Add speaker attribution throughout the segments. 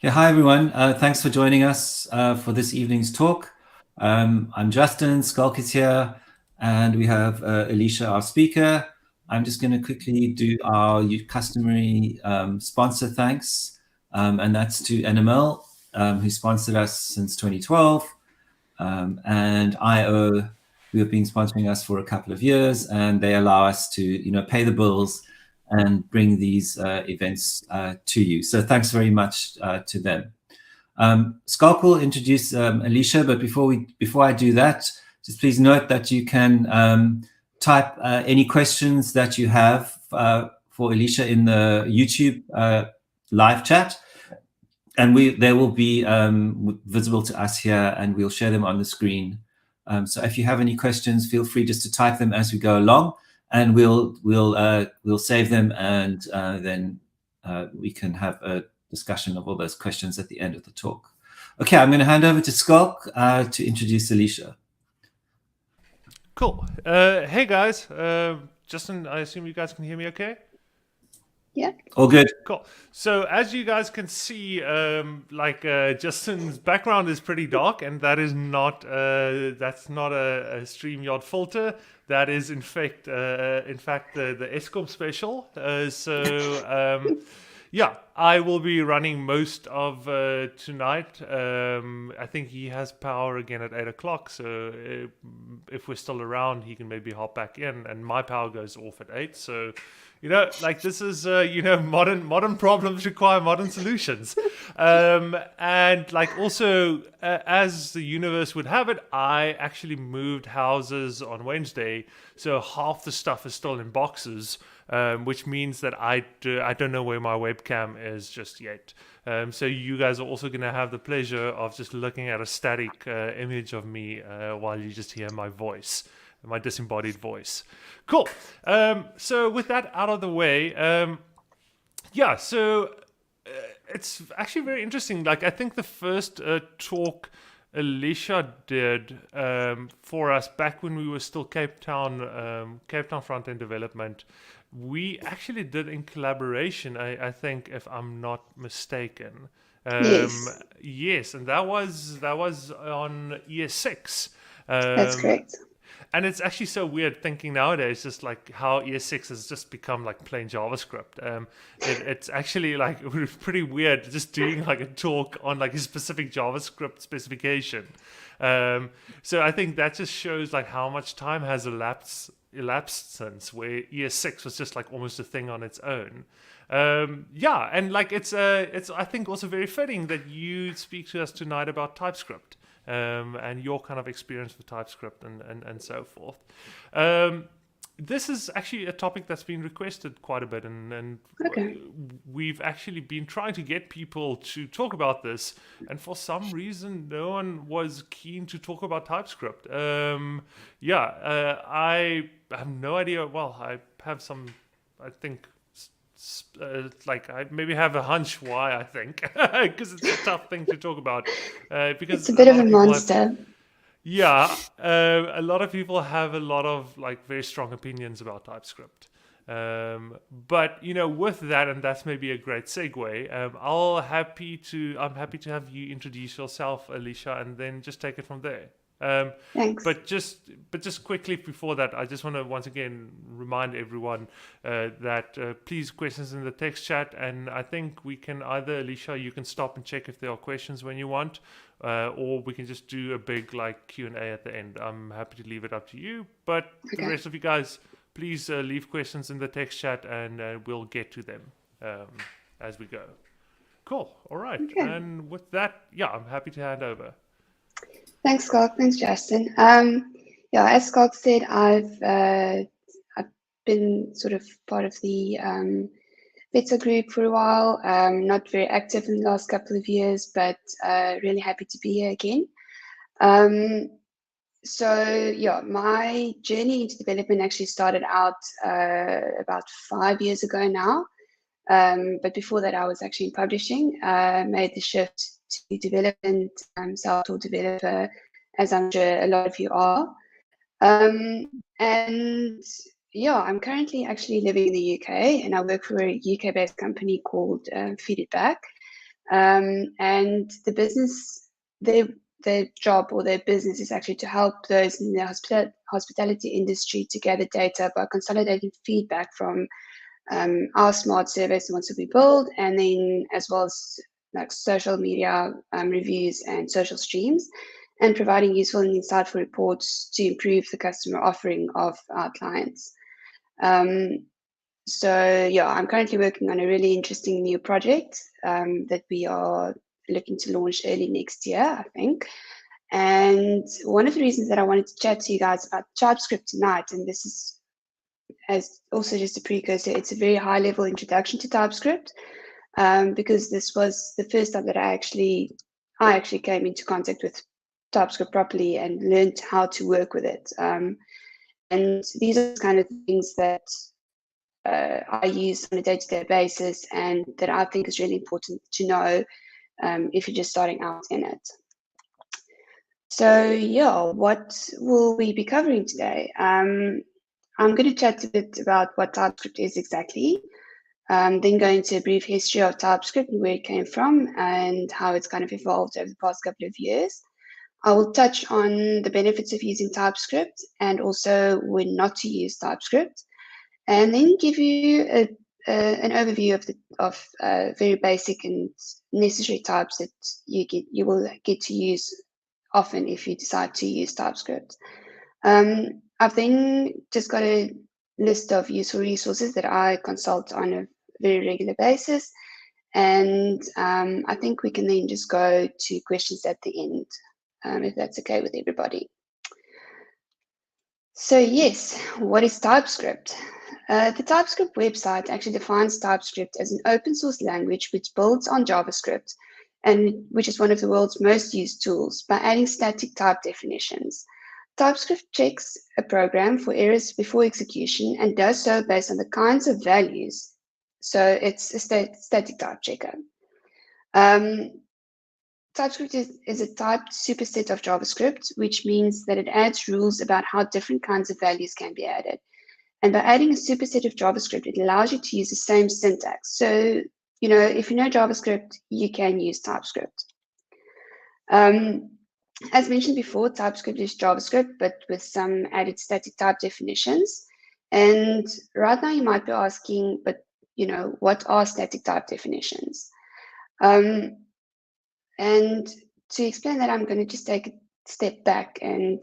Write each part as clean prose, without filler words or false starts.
Speaker 1: Yeah, hi everyone. Thanks for joining us for this evening's talk. I'm Justin, Skulk is here, and we have Alicia, our speaker. I'm just going to quickly do our customary sponsor thanks, and that's to NML, who sponsored us since 2012, and IO, who have been sponsoring us for a couple of years, and they allow us to, pay the bills and bring these events to you. So thanks very much to them. Skulk will introduce Alicia, but before I do that, just please note that you can type any questions that you have for Alicia in the YouTube live chat, and they will be visible to us here, and we'll share them on the screen. So if you have any questions, feel free just to type them as we go along, and we'll save them, and then we can have a discussion of all those questions at the end of the talk. Okay, I'm going to hand over to Skulk to introduce Alicia.
Speaker 2: Cool. Hey guys, Justin, I assume you guys can hear me okay?
Speaker 3: Yeah.
Speaker 1: All good.
Speaker 2: Cool. So as you guys can see, Justin's background is pretty dark, and that is not that's not a StreamYard filter. That is in fact the ESCOM special. Yeah, I will be running most of tonight. I think he has power again at 8 o'clock, so if we're still around, he can maybe hop back in, and my power goes off at 8, so this is modern problems require modern solutions. And also, as the universe would have it, I actually moved houses on Wednesday, so half the stuff is still in boxes. Which means that I don't know where my webcam is just yet. So you guys are also going to have the pleasure of just looking at a static image of me while you just hear my voice, my disembodied voice. Cool. So with that out of the way, it's actually very interesting. Like, I think the first talk Alicia did for us back when we were still Cape Town front-end development, we actually did in collaboration, I think, if I'm not mistaken. Yes, and that was on ES6.
Speaker 3: That's correct.
Speaker 2: And it's actually so weird thinking nowadays, just like how ES6 has just become like plain JavaScript. It's actually like pretty weird just doing like a talk on like a specific JavaScript specification. So I think that just shows like how much time has elapsed since, where ES6 was just like almost a thing on its own. And like it's I think also very fitting that you speak to us tonight about TypeScript. And your kind of experience with TypeScript and so forth. This is actually a topic that's been requested quite a bit, and
Speaker 3: Okay.
Speaker 2: we've actually been trying to get people to talk about this, and for some reason, no one was keen to talk about TypeScript. I have no idea. Well, I have some, I think, I maybe have a hunch why, I think, because it's a tough thing to talk about. Because
Speaker 3: It's a bit of a monster.
Speaker 2: A lot of people have a lot of like very strong opinions about TypeScript. But with that, and that's maybe a great segue. I'm happy to have you introduce yourself, Alicia, and then just take it from there.
Speaker 3: Thanks.
Speaker 2: But just quickly before that, I just want to once again remind everyone that please, questions in the text chat, and I think we can either, Alicia, you can stop and check if there are questions when you want, or we can just do a big like Q&A at the end. I'm happy to leave it up to you, but
Speaker 3: Okay.
Speaker 2: The rest of you guys, please leave questions in the text chat, and we'll get to them as we go. Cool. All right.
Speaker 3: Okay.
Speaker 2: And with that, I'm happy to hand over.
Speaker 3: Thanks, Skulk. Thanks, Justin. As Skulk said, I've been sort of part of the beta group for a while. Not very active in the last couple of years, but really happy to be here again. My journey into development actually started out about 5 years ago now. But before that, I was actually in publishing. Made the shift to development, self-taught developer, as I'm sure a lot of you are. I'm currently actually living in the UK, and I work for a UK-based company called Feed It Back. And the business, their job or their business is actually to help those in the hospitality industry to gather data by consolidating feedback from our smart surveys, the ones that we build, and then as well as like social media reviews and social streams, and providing useful and insightful reports to improve the customer offering of our clients. So yeah, I'm currently working on a really interesting new project that we are looking to launch early next year, I think. And one of the reasons that I wanted to chat to you guys about Typescript tonight, and this is as also just a precursor, it's a very high level introduction to Typescript, because this was the first time that I actually came into contact with Typescript properly and learned how to work with it. And these are the kind of things that I use on a day-to-day basis, and that I think is really important to know if you're just starting out in it. So yeah, what will we be covering today? I'm going to chat a bit about what TypeScript is exactly, then go into a brief history of TypeScript and where it came from and how it's kind of evolved over the past couple of years. I will touch on the benefits of using TypeScript and also when not to use TypeScript, and then give you an overview of very basic and necessary types that you will get to use often if you decide to use TypeScript. I've then just got a list of useful resources that I consult on a very regular basis, and I think we can then just go to questions at the end, if that's okay with everybody. So yes, what is TypeScript? The TypeScript website actually defines TypeScript as an open source language which builds on JavaScript, and which is one of the world's most used tools, by adding static type definitions. TypeScript checks a program for errors before execution and does so based on the kinds of values. So it's a static type checker. TypeScript is a typed superset of JavaScript, which means that it adds rules about how different kinds of values can be added. And by adding a superset of JavaScript, it allows you to use the same syntax. So, you know, if you know JavaScript, you can use TypeScript. As mentioned before, TypeScript is JavaScript, but with some added static type definitions. And right now you might be asking, but, you know, what are static type definitions? And to explain that, I'm going to just take a step back and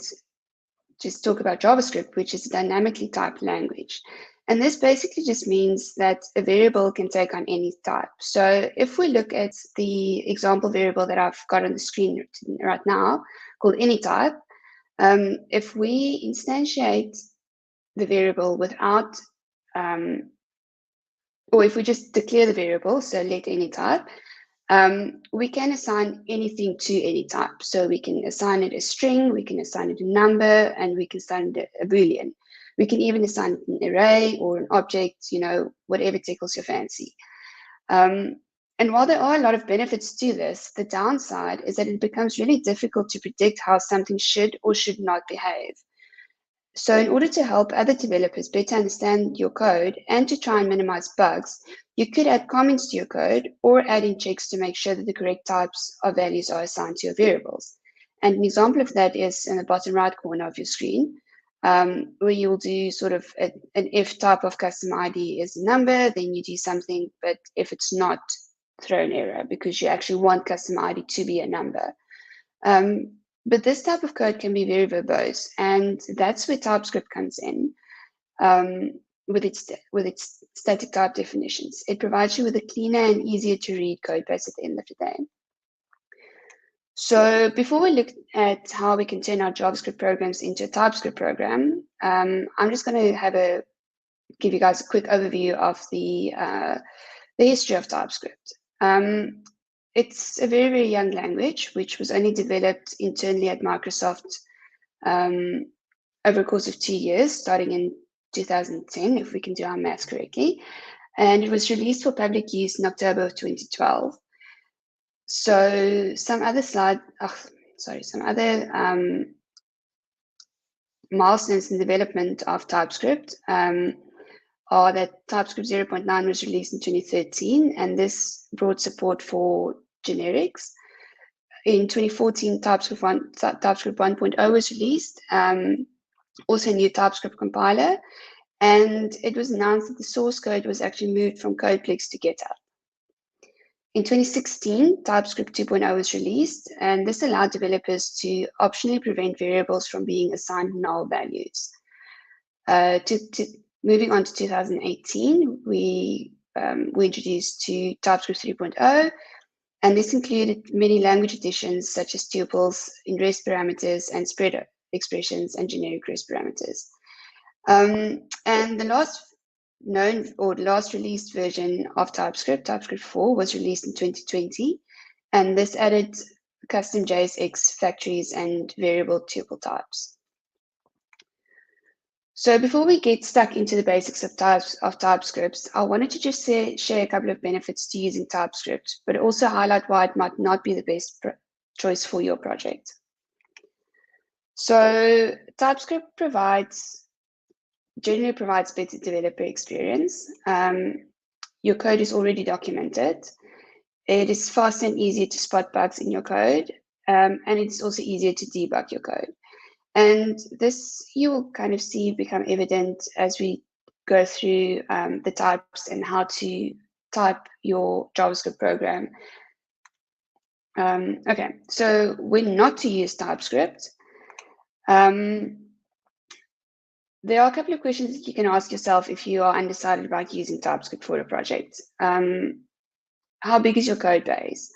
Speaker 3: just talk about JavaScript, which is a dynamically typed language. And this basically just means that a variable can take on any type. So if we look at the example variable that I've got on the screen right now, called anyType, if we instantiate the variable without, or if we just declare the variable, so let anyType, we can assign anything to any type. So we can assign it a string, we can assign it a number, and we can assign it a Boolean. We can even assign it an array or an object, you know, whatever tickles your fancy. And while there are a lot of benefits to this, the downside is that it becomes really difficult to predict how something should or should not behave. So in order to help other developers better understand your code and to try and minimize bugs, you could add comments to your code or add in checks to make sure that the correct types of values are assigned to your variables. And an example of that is in the bottom right corner of your screen, where you'll do sort of an if type of custom ID is a number, then you do something, but if it's not, throw an error because you actually want custom ID to be a number. But this type of code can be very verbose, and that's where TypeScript comes in with its static type definitions. It provides you with a cleaner and easier to read code base at the end of the day. So before we look at how we can turn our JavaScript programs into a TypeScript program, I'm just going to give you guys a quick overview of the history of TypeScript. It's a very, very young language, which was only developed internally at Microsoft over a course of 2 years, starting in 2010, if we can do our maths correctly. And it was released for public use in October of 2012. So some other milestones in development of TypeScript are that TypeScript 0.9 was released in 2013, and this brought support for generics. In 2014, TypeScript 1.0 was released, also a new TypeScript compiler, and it was announced that the source code was actually moved from Codeplex to GitHub. In 2016, TypeScript 2.0 was released, and this allowed developers to optionally prevent variables from being assigned null values. Moving on to 2018, we introduced to TypeScript 3.0, and this included many language additions such as tuples, ingress parameters, and spread expressions and generic res parameters. And the last released version of TypeScript, TypeScript 4, was released in 2020, and this added custom JSX factories and variable tuple types. So before we get stuck into the basics of TypeScript, I wanted to just share a couple of benefits to using TypeScript, but also highlight why it might not be the best choice for your project. So TypeScript generally provides better developer experience. Your code is already documented. It is faster and easier to spot bugs in your code, and it's also easier to debug your code. And this you will kind of see become evident as we go through the types and how to type your JavaScript program. Okay, so when not to use TypeScript, there are a couple of questions that you can ask yourself if you are undecided about using TypeScript for a project. How big is your code base?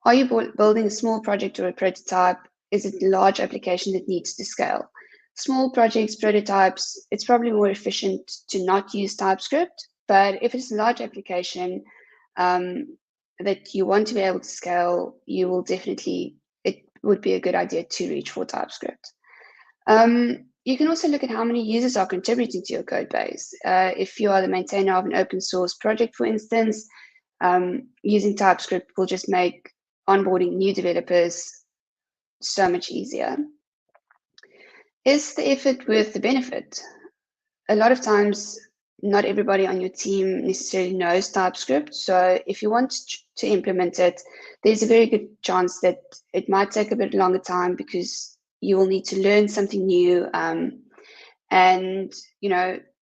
Speaker 3: Are you building a small project or a prototype? Is it a large application that needs to scale? Small projects, prototypes, it's probably more efficient to not use TypeScript, but if it's a large application that you want to be able to scale, it would be a good idea to reach for TypeScript. You can also look at how many users are contributing to your code base. If you are the maintainer of an open source project, for instance, using TypeScript will just make onboarding new developers so much easier. Is the effort worth the benefit? A lot of times, not everybody on your team necessarily knows TypeScript. So if you want to implement it, there's a very good chance that it might take a bit longer time because you will need to learn something new. And,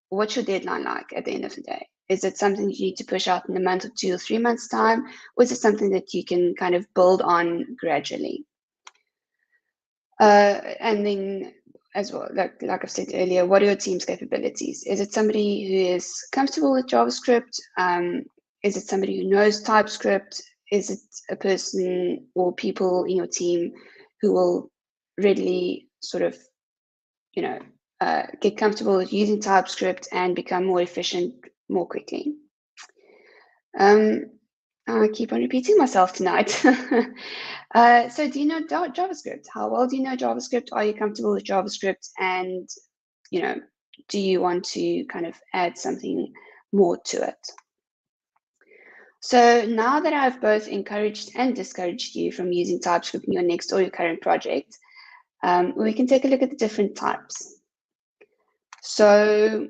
Speaker 3: what's your deadline like at the end of the day? Is it something you need to push out in a month or 2 or 3 months' time? Or is it something that you can kind of build on gradually? And then as well, like I've said earlier, what are your team's capabilities? Is it somebody who is comfortable with JavaScript? Is it somebody who knows TypeScript? Is it a person or people in your team who will readily sort of, get comfortable with using TypeScript and become more efficient more quickly? I keep on repeating myself tonight. So do you know JavaScript? How well do you know JavaScript? Are you comfortable with JavaScript? And, do you want to kind of add something more to it? So now that I've both encouraged and discouraged you from using TypeScript in your next or your current project, we can take a look at the different types. So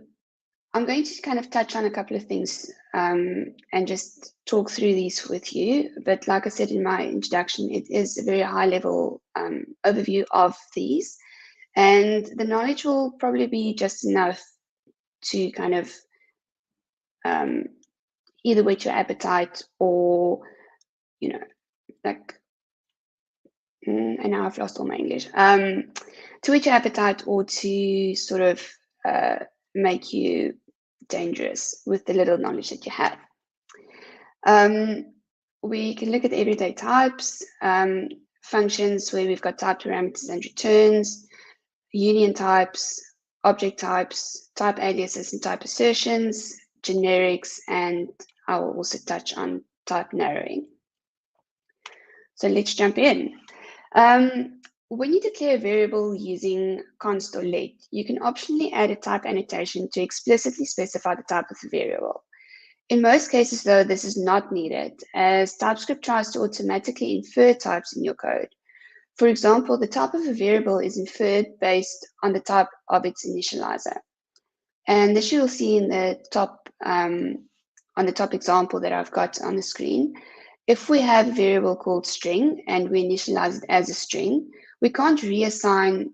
Speaker 3: I'm going to kind of touch on a couple of things and just talk through these with you. But like I said in my introduction, it is a very high-level overview of these. And the knowledge will probably be just enough to kind of either whet your appetite or, and now I've lost all my English, to whet your appetite or to sort of make you dangerous with the little knowledge that you have. We can look at everyday types, functions where we've got type parameters and returns, union types, object types, type aliases and type assertions, generics, and I will also touch on type narrowing. So let's jump in. When you declare a variable using const or let, you can optionally add a type annotation to explicitly specify the type of the variable. In most cases, though, this is not needed, as TypeScript tries to automatically infer types in your code. For example, the type of a variable is inferred based on the type of its initializer. And this you'll see in the top, on the top example that I've got on the screen. if we have a variable called string and we initialize it as a string, we can't reassign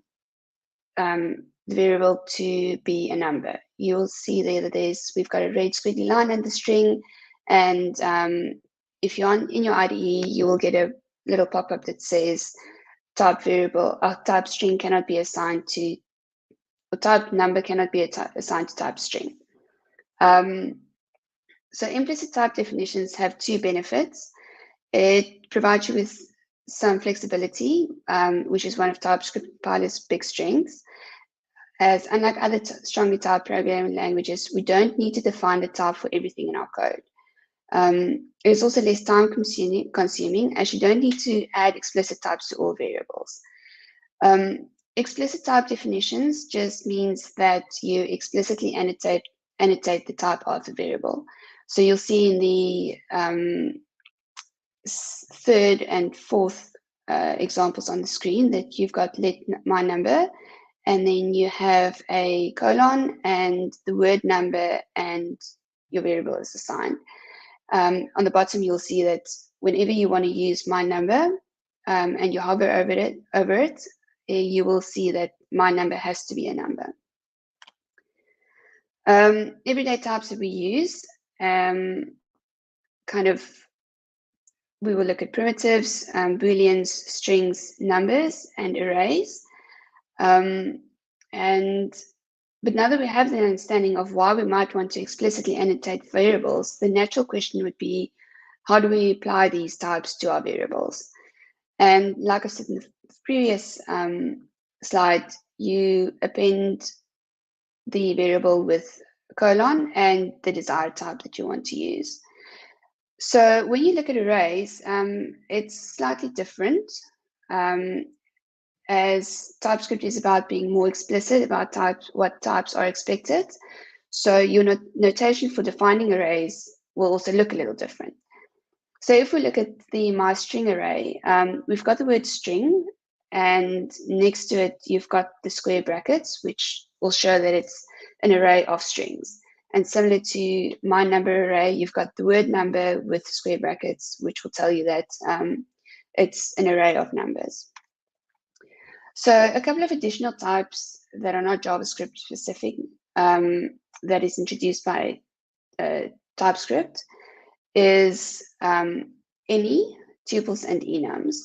Speaker 3: the variable to be a number. You'll see there that we've got a red squiggly line in the string, and if you're in your IDE, you will get a little pop-up that says type string cannot be assigned to, or type number cannot be assigned to type string. So implicit type definitions have two benefits. It provides you with some flexibility, which is one of TypeScript compiler's big strengths. As unlike other strongly typed programming languages, we don't need to define the type for everything in our code. It's also less time consuming, as you don't need to add explicit types to all variables. Explicit type definitions just means that you explicitly annotate the type of the variable. So you'll see in the third and fourth examples on the screen that you've got let my number, and then you have a colon and the word number, and your variable is assigned. On the bottom, you'll see that whenever you want to use my number and you hover over it, you will see that my number has to be a number. Everyday types that we use, we will look at primitives, booleans, strings, numbers, and arrays. But now that we have the understanding of why we might want to explicitly annotate variables, the natural question would be, how do we apply these types to our variables? And like I said in the previous slide, you append the variable with a colon and the desired type that you want to use. So when you look at arrays, it's slightly different, as TypeScript is about being more explicit about what types are expected. So your notation for defining arrays will also look a little different. So if we look at the myString array, we've got the word string, and next to it, you've got the square brackets, which will show that it's an array of strings. And similar to my number array, you've got the word number with square brackets, which will tell you that it's an array of numbers. So a couple of additional types that are not JavaScript specific that is introduced by TypeScript is any, tuples, and enums.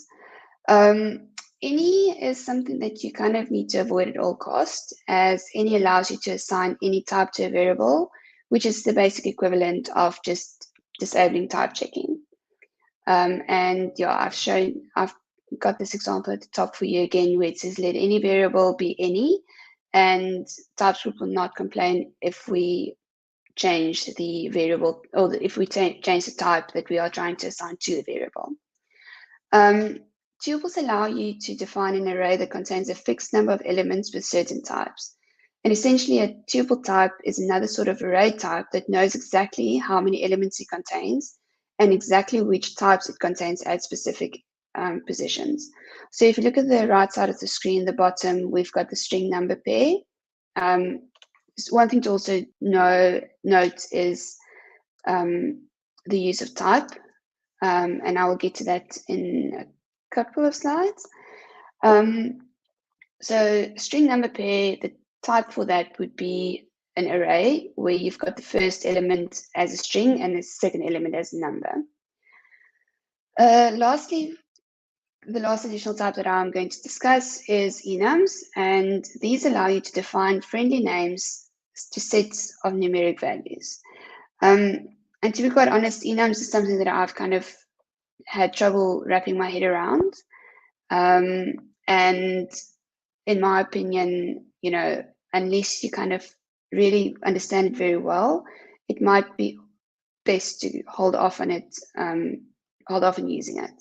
Speaker 3: Any is something that you kind of need to avoid at all costs, as any allows you to assign any type to a variable, which is the basic equivalent of just disabling type checking. And yeah, I've got this example at the top for you again, where it says let any variable be any, and TypeScript will not complain if we change the variable, or if we change the type that we are trying to assign to the variable. Tuples allow you to define an array that contains a fixed number of elements with certain types. And essentially, a tuple type is another sort of array type that knows exactly how many elements it contains and exactly which types it contains at specific positions. So if you look at the right side of the screen, the bottom, we've got the string number pair. One thing to also note is the use of type, and I will get to that in a couple of slides. So string number pair, the type for that would be an array where you've got the first element as a string and the second element as a number. Lastly, the last additional type that I'm going to discuss is enums, and these allow you to define friendly names to sets of numeric values. And to be quite honest, enums is something that I've kind of had trouble wrapping my head around. And in my opinion, you know, unless you kind of really understand it very well, it might be best to hold off on it, hold off on using it.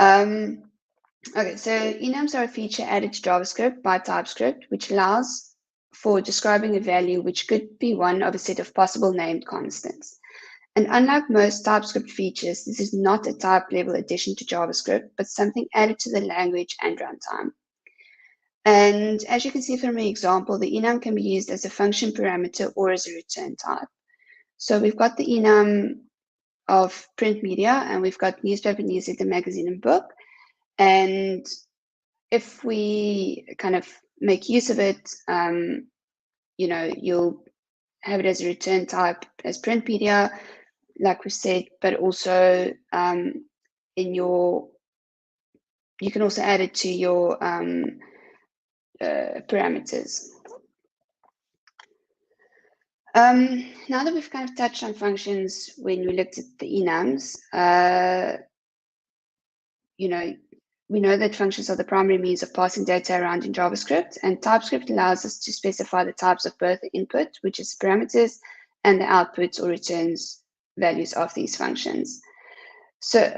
Speaker 3: Okay, so enums are a feature added to JavaScript by TypeScript, which allows for describing a value which could be one of a set of possible named constants. And unlike most TypeScript features, this is not a type-level addition to JavaScript, but something added to the language and runtime. And as you can see from the example, the enum can be used as a function parameter or as a return type. So we've got the enum of print media, and we've got newspaper, newsletter, magazine, and book. And if we kind of make use of it, you'll have it as a return type as print media, like we said, but also you can also add it to your parameters. Now that we've kind of touched on functions when we looked at the enums, we know that functions are the primary means of passing data around in JavaScript, and TypeScript allows us to specify the types of both the input, which is parameters, and the outputs or returns values of these functions. So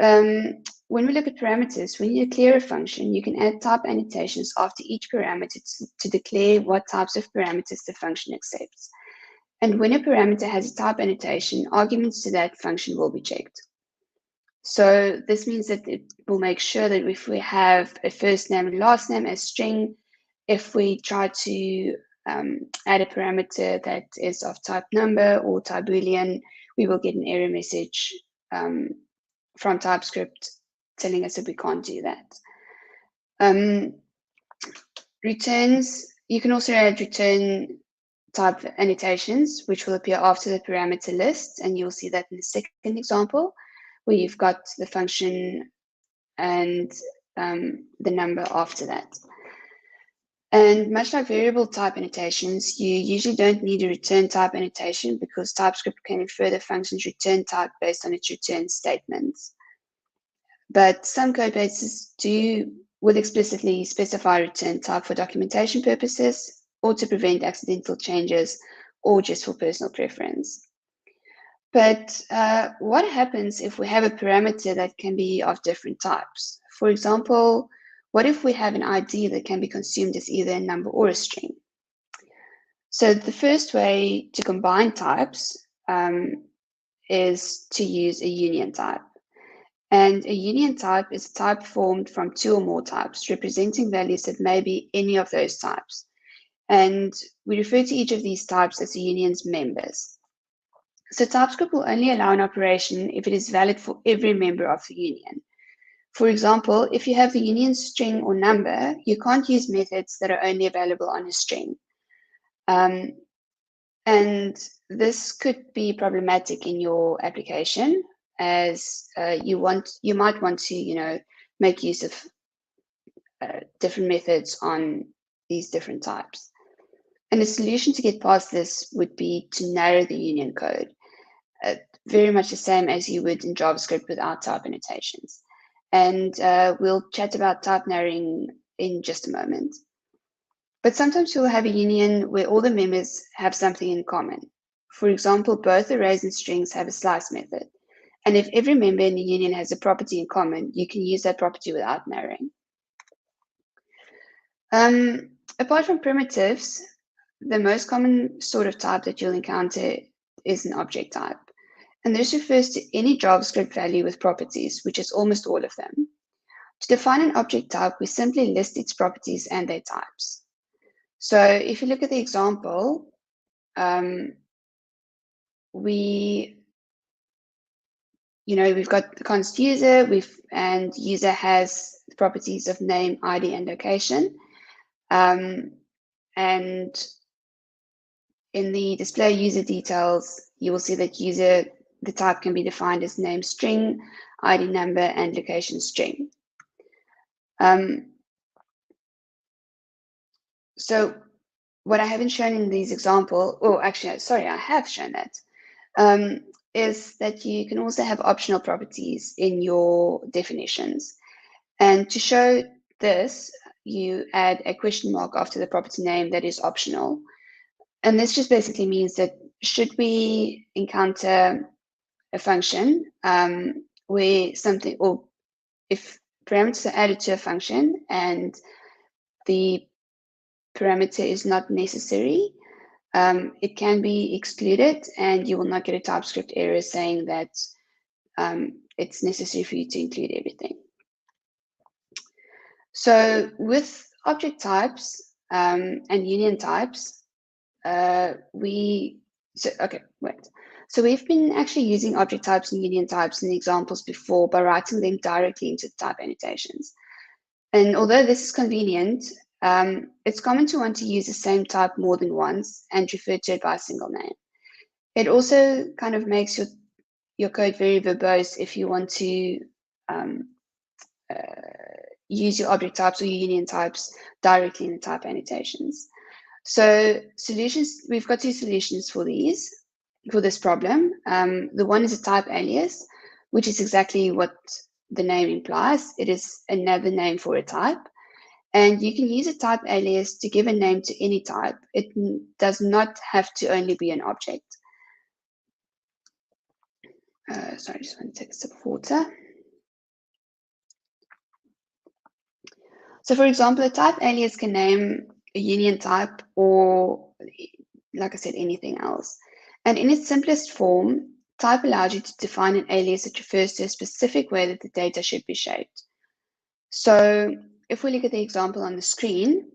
Speaker 3: when we look at parameters, when you declare a function, you can add type annotations after each parameter to declare what types of parameters the function accepts. And when a parameter has a type annotation, arguments to that function will be checked. So this means that it will make sure that if we have a first name and last name as string, if we try to add a parameter that is of type number or type Boolean, we will get an error message from TypeScript telling us that we can't do that. Returns, you can also add return type annotations, which will appear after the parameter list, and you'll see that in the second example, where you've got the function and the number after that. And much like variable type annotations, you usually don't need a return type annotation because TypeScript can infer the function's return type based on its return statements. But some code bases will explicitly specify return type for documentation purposes, or to prevent accidental changes, or just for personal preference. But what happens if we have a parameter that can be of different types? For example, what if we have an ID that can be consumed as either a number or a string? So the first way to combine types is to use a union type. And a union type is a type formed from two or more types, representing values that may be any of those types. And we refer to each of these types as a union's members. So TypeScript will only allow an operation if it is valid for every member of the union. For example, if you have the union string or number, you can't use methods that are only available on a string. And this could be problematic in your application, as you might want to, make use of different methods on these different types. And the solution to get past this would be to narrow the union code, very much the same as you would in JavaScript without type annotations. And we'll chat about type narrowing in just a moment. But sometimes you'll have a union where all the members have something in common. For example, both arrays and strings have a slice method. And if every member in the union has a property in common, you can use that property without narrowing. Apart from primitives, the most common sort of type that you'll encounter is an object type. And this refers to any JavaScript value with properties, which is almost all of them. To define an object type, we simply list its properties and their types. So if you look at the example, we've got the const user, and user has the properties of name, ID, and location. And in the display user details, you will see that the type can be defined as name string, ID number, and location string. So what I haven't shown in these examples, I have shown that, is that you can also have optional properties in your definitions. And to show this, you add a question mark after the property name that is optional. And this just basically means that should we encounter a function where something, or if parameters are added to a function and the parameter is not necessary, it can be excluded, and you will not get a TypeScript error saying that it's necessary for you to include everything. So with object types and union types, So So we've been actually using object types and union types in the examples before by writing them directly into the type annotations. And although this is convenient, it's common to want to use the same type more than once and refer to it by a single name. It also kind of makes your code very verbose if you want to use your object types or your union types directly in the type annotations. So we've got two solutions for this problem. The one is a type alias, which is exactly what the name implies. It is another name for a type. And you can use a type alias to give a name to any type. It does not have to only be an object. Sorry, I just want to take a sip of water. So for example, a type alias can name a union type or, like I said, anything else. And in its simplest form, type allows you to define an alias that refers to a specific way that the data should be shaped. So if we look at the example on the screen,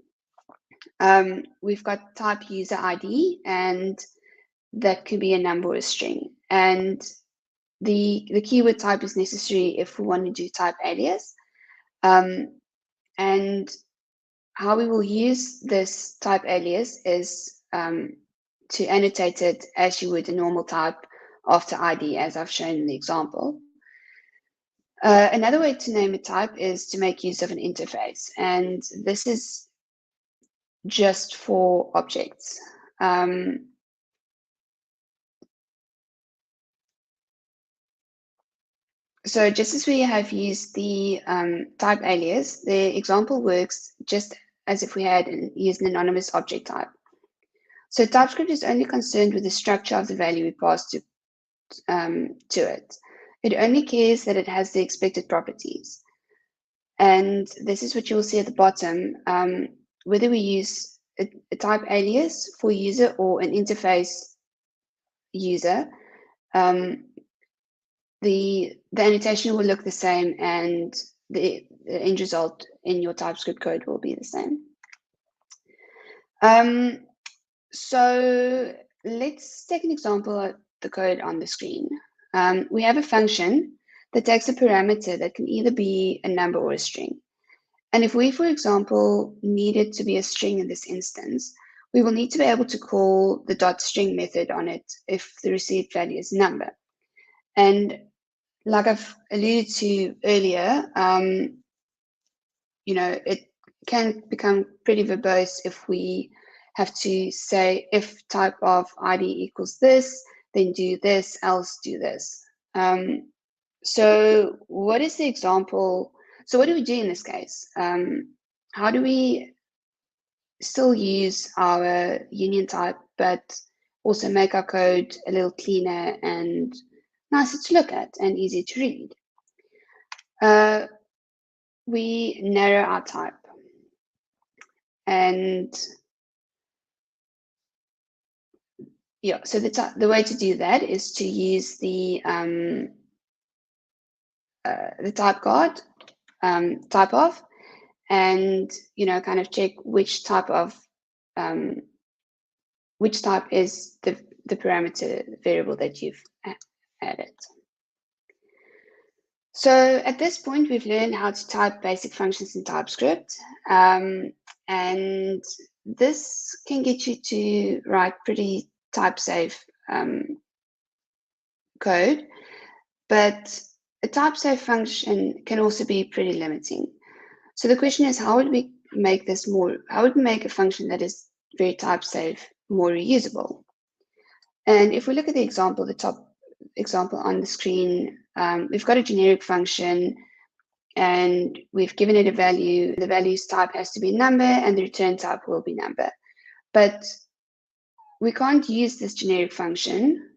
Speaker 3: we've got type user ID, and that can be a number or a string. And the keyword type is necessary if we want to do type alias. And how we will use this type alias is to annotate it as you would a normal type after ID, as I've shown in the example. Another way to name a type is to make use of an interface, and this is just for objects. So just as we have used the type alias, the example works just as if we had used an anonymous object type. So TypeScript is only concerned with the structure of the value we pass to it. It only cares that it has the expected properties. And this is what you'll see at the bottom. Whether we use a type alias for user or an interface user, the annotation will look the same, and the end result in your TypeScript code will be the same. So let's take an example of the code on the screen. We have a function that takes a parameter that can either be a number or a string. And if we, for example, need it to be a string in this instance, we will need to be able to call the .string method on it if the received value is a number. And like I've alluded to earlier, it can become pretty verbose if we have to say if type of ID equals this, then do this, else do this. So what is the example? So what do we do in this case? How do we still use our union type, but also make our code a little cleaner and nicer to look at and easier to read? We narrow our type. And yeah, so the way to do that is to use the type guard, type of, and kind of check which type is the parameter variable that you've added. So at this point, we've learned how to type basic functions in TypeScript, and this can get you to write pretty type-safe code, but a type-safe function can also be pretty limiting. So the question is, how would we make a function that is very type-safe more reusable? And if we look at the example, the top example on the screen, we've got a generic function and we've given it a value. The value's type has to be number and the return type will be number. But we can't use this generic function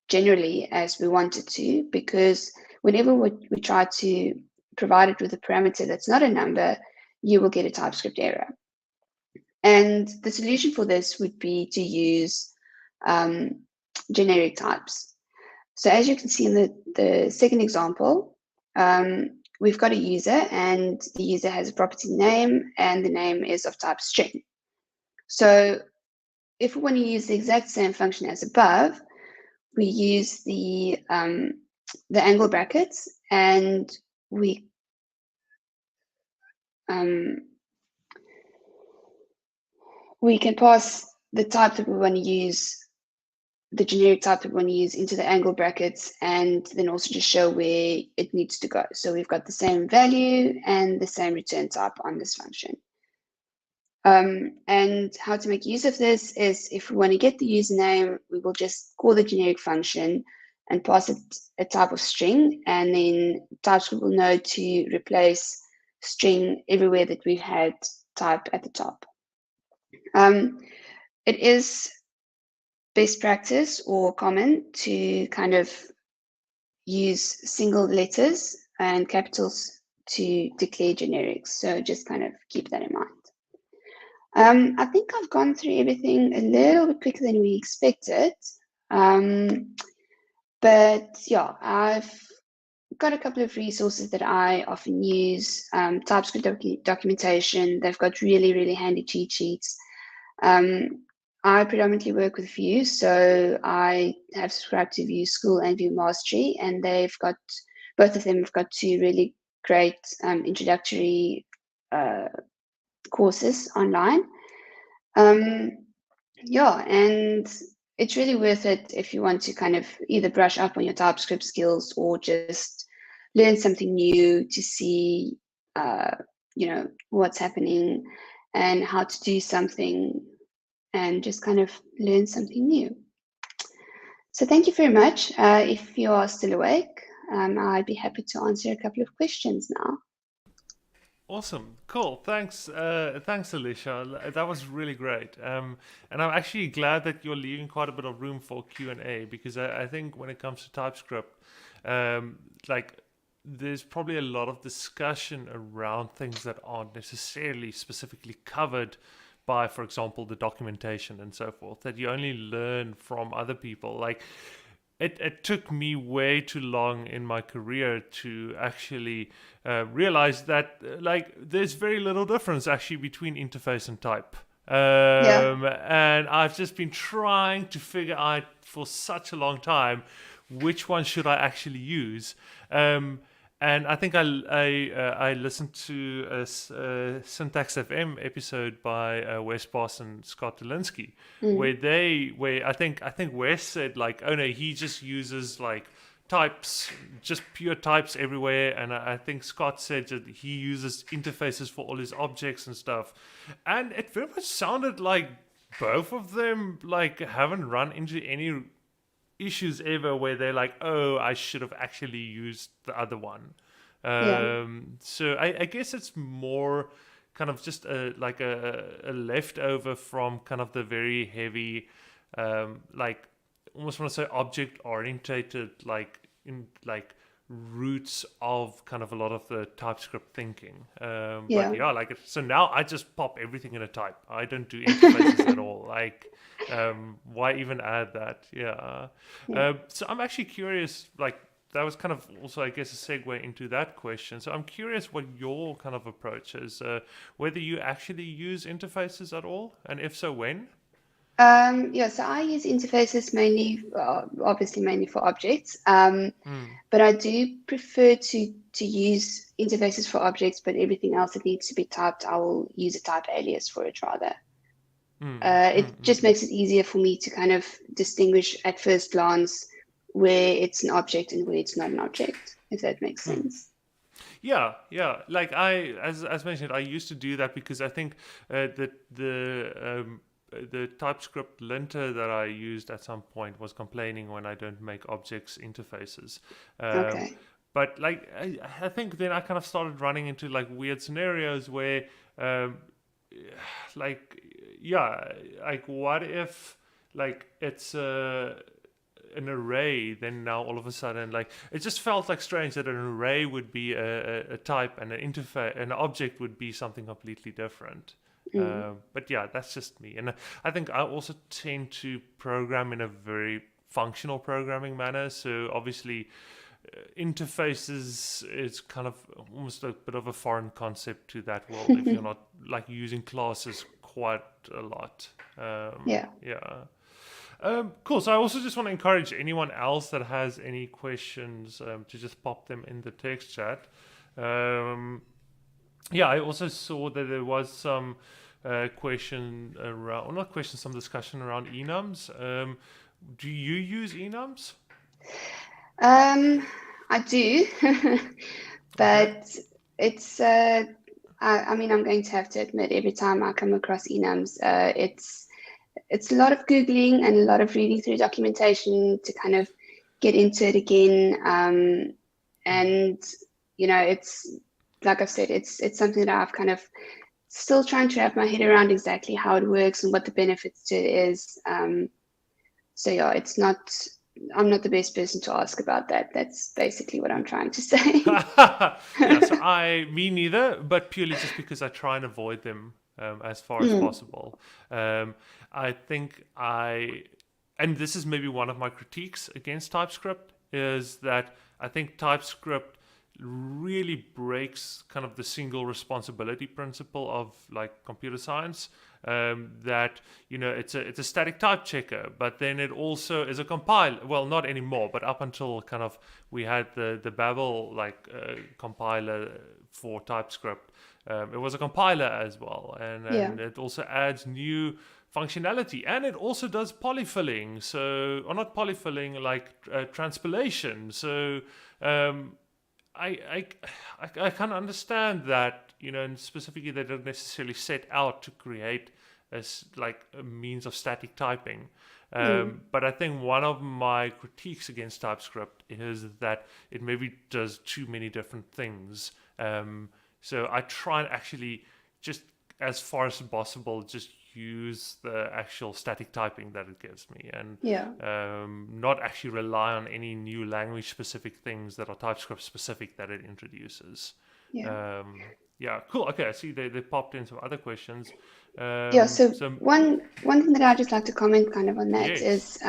Speaker 3: generally as we wanted to, because whenever we try to provide it with a parameter that's not a number, you will get a TypeScript error. And the solution for this would be to use generic types. So as you can see in the second example, we've got a user and the user has a property name and the name is of type string. So if we want to use the exact same function as above, we use the angle brackets, and we can pass the type that we want to use, the generic type that we want to use, into the angle brackets, and then also just show where it needs to go. So we've got the same value and the same return type on this function. And how to make use of this is, if we want to get the username, we will just call the generic function and pass it a type of string, and then TypeScript will know to replace string everywhere that we've had type at the top. It is best practice or common to kind of use single letters and capitals to declare generics. So just kind of keep that in mind. I think I've gone through everything a little bit quicker than we expected. But yeah, I've got a couple of resources that I often use. TypeScript documentation, they've got really, really handy cheat sheets. I predominantly work with Vue, so I have subscribed to Vue School and Vue Mastery, and they've got, both of them have got two really great introductory courses online. Yeah, and it's really worth it if you want to kind of either brush up on your TypeScript skills or just learn something new to see, what's happening and how to do something, and just kind of learn something new. So thank you very much. If you are still awake, I'd be happy to answer a couple of questions now.
Speaker 2: Awesome, cool. Thanks, Alicia. That was really great. And I'm actually glad that you're leaving quite a bit of room for Q&A, because I think when it comes to TypeScript, there's probably a lot of discussion around things that aren't necessarily specifically covered by, for example, the documentation and so forth, that you only learn from other people. Like, it took me way too long in my career to actually realize that there's very little difference actually between interface and type. And I've just been trying to figure out for such a long time which one should I actually use. And I think I listened to a Syntax FM episode by Wes Boss and Scott Dolinsky, where I think Wes said oh no, he just uses types, just pure types everywhere, and I think Scott said that he uses interfaces for all his objects and stuff, and it very much sounded like both of them haven't run into any issues ever where they're oh, I should have actually used the other one. So I guess it's more kind of just a leftover from kind of the very heavy, almost want to say object orientated, roots of kind of a lot of the TypeScript thinking. So now I just pop everything in a type. I don't do interfaces at all. Why even add that? So I'm actually curious, that was kind of also, I guess, a segue into that question. So I'm curious what your kind of approach is, whether you actually use interfaces at all, and if so, when?
Speaker 3: So I use interfaces mainly for objects, but I do prefer to use interfaces for objects, but everything else that needs to be typed, I will use a type alias for it rather. It just makes it easier for me to kind of distinguish at first glance where it's an object and where it's not an object, if that makes sense.
Speaker 2: Yeah. As mentioned, I used to do that because I think the TypeScript linter that I used at some point was complaining when I don't make objects interfaces. But I think then I kind of started running into weird scenarios where what if it's an array, then now all of a sudden it just felt strange that an array would be a type and an interface, an object would be something completely different. But yeah, that's just me. And I think I also tend to program in a very functional programming manner. So obviously interfaces is kind of almost a bit of a foreign concept to that world if you're not using classes quite a lot. Cool. So I also just want to encourage anyone else that has any questions to just pop them in the text chat. Yeah, I also saw that there was some question around, or not question, some discussion around enums. Do you use enums?
Speaker 3: I do, but it's. I mean, I'm going to have to admit, every time I come across enums, it's a lot of Googling and a lot of reading through documentation to kind of get into it again. And, it's, like I've said, it's something that I've kind of still trying to wrap my head around exactly how it works and what the benefits to it is. So yeah, I'm not the best person to ask about that. That's basically what I'm trying to say.
Speaker 2: Yeah, so me neither, but purely just because I try and avoid them as far as possible. I think and this is maybe one of my critiques against TypeScript, is that I think TypeScript really breaks kind of the single responsibility principle of like computer science. That it's a static type checker, but then it also is a compiler. Well, not anymore, but up until kind of we had the Babel compiler for TypeScript, it was a compiler as well, and it also adds new functionality, and it also does polyfilling. So, or not polyfilling, like transpilation. So I kind of understand that, and specifically they don't necessarily set out to create as like a means of static typing. But I think one of my critiques against TypeScript is that it maybe does too many different things. So I try and actually just as far as possible just use the actual static typing that it gives me, and not actually rely on any new language specific things that are TypeScript specific that it introduces. Yeah, cool. Okay, I see they popped in some other questions.
Speaker 3: So one thing that I'd just like to comment kind of on that is,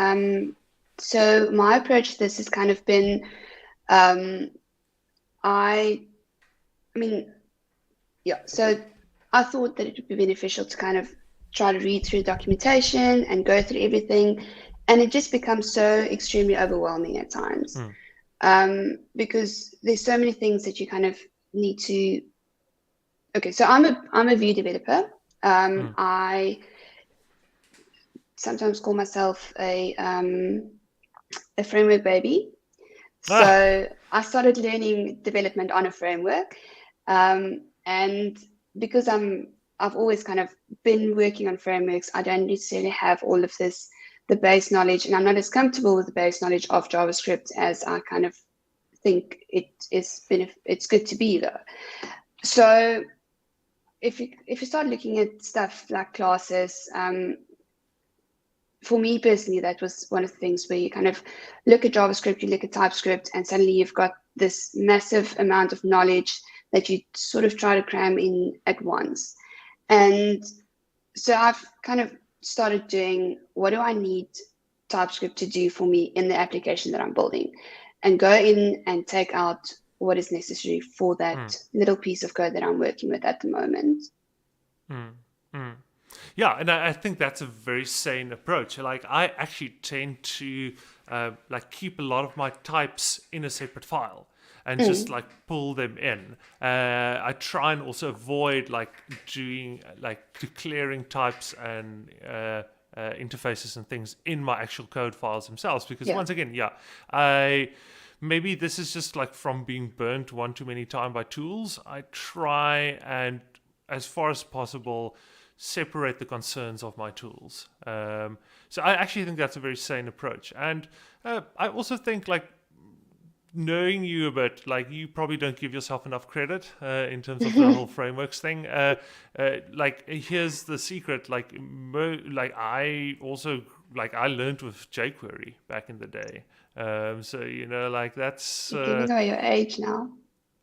Speaker 3: so my approach to this has kind of been, so I thought that it would be beneficial to kind of try to read through documentation and go through everything, and it just becomes so extremely overwhelming at times, because there's so many things that you kind of need to. Okay, so I'm a Vue developer. I sometimes call myself a framework baby. So I started learning development on a framework, and because I've always kind of been working on frameworks, I don't necessarily have all of the base knowledge, and I'm not as comfortable with the base knowledge of JavaScript as I kind of think it's good to be though. So if you start looking at stuff like classes, for me personally, that was one of the things where you kind of look at JavaScript, you look at TypeScript, and suddenly you've got this massive amount of knowledge that you sort of try to cram in at once. And so I've kind of started doing, what do I need TypeScript to do for me in the application that I'm building, and go in and take out what is necessary for that little piece of code that I'm working with at the moment.
Speaker 2: Yeah, and I think that's a very sane approach. Like I actually tend to keep a lot of my types in a separate file and just like pull them in. I try and also avoid doing declaring types and interfaces and things in my actual code files themselves, because once again, maybe this is just like from being burnt one too many times by tools. I try and, as far as possible, separate the concerns of my tools. So I actually think that's a very sane approach. And I also think, like, knowing you a bit, like, you probably don't give yourself enough credit in terms of the whole frameworks thing. Here's the secret. I learned with jQuery back in the day. So that's
Speaker 3: You're giving away your age now.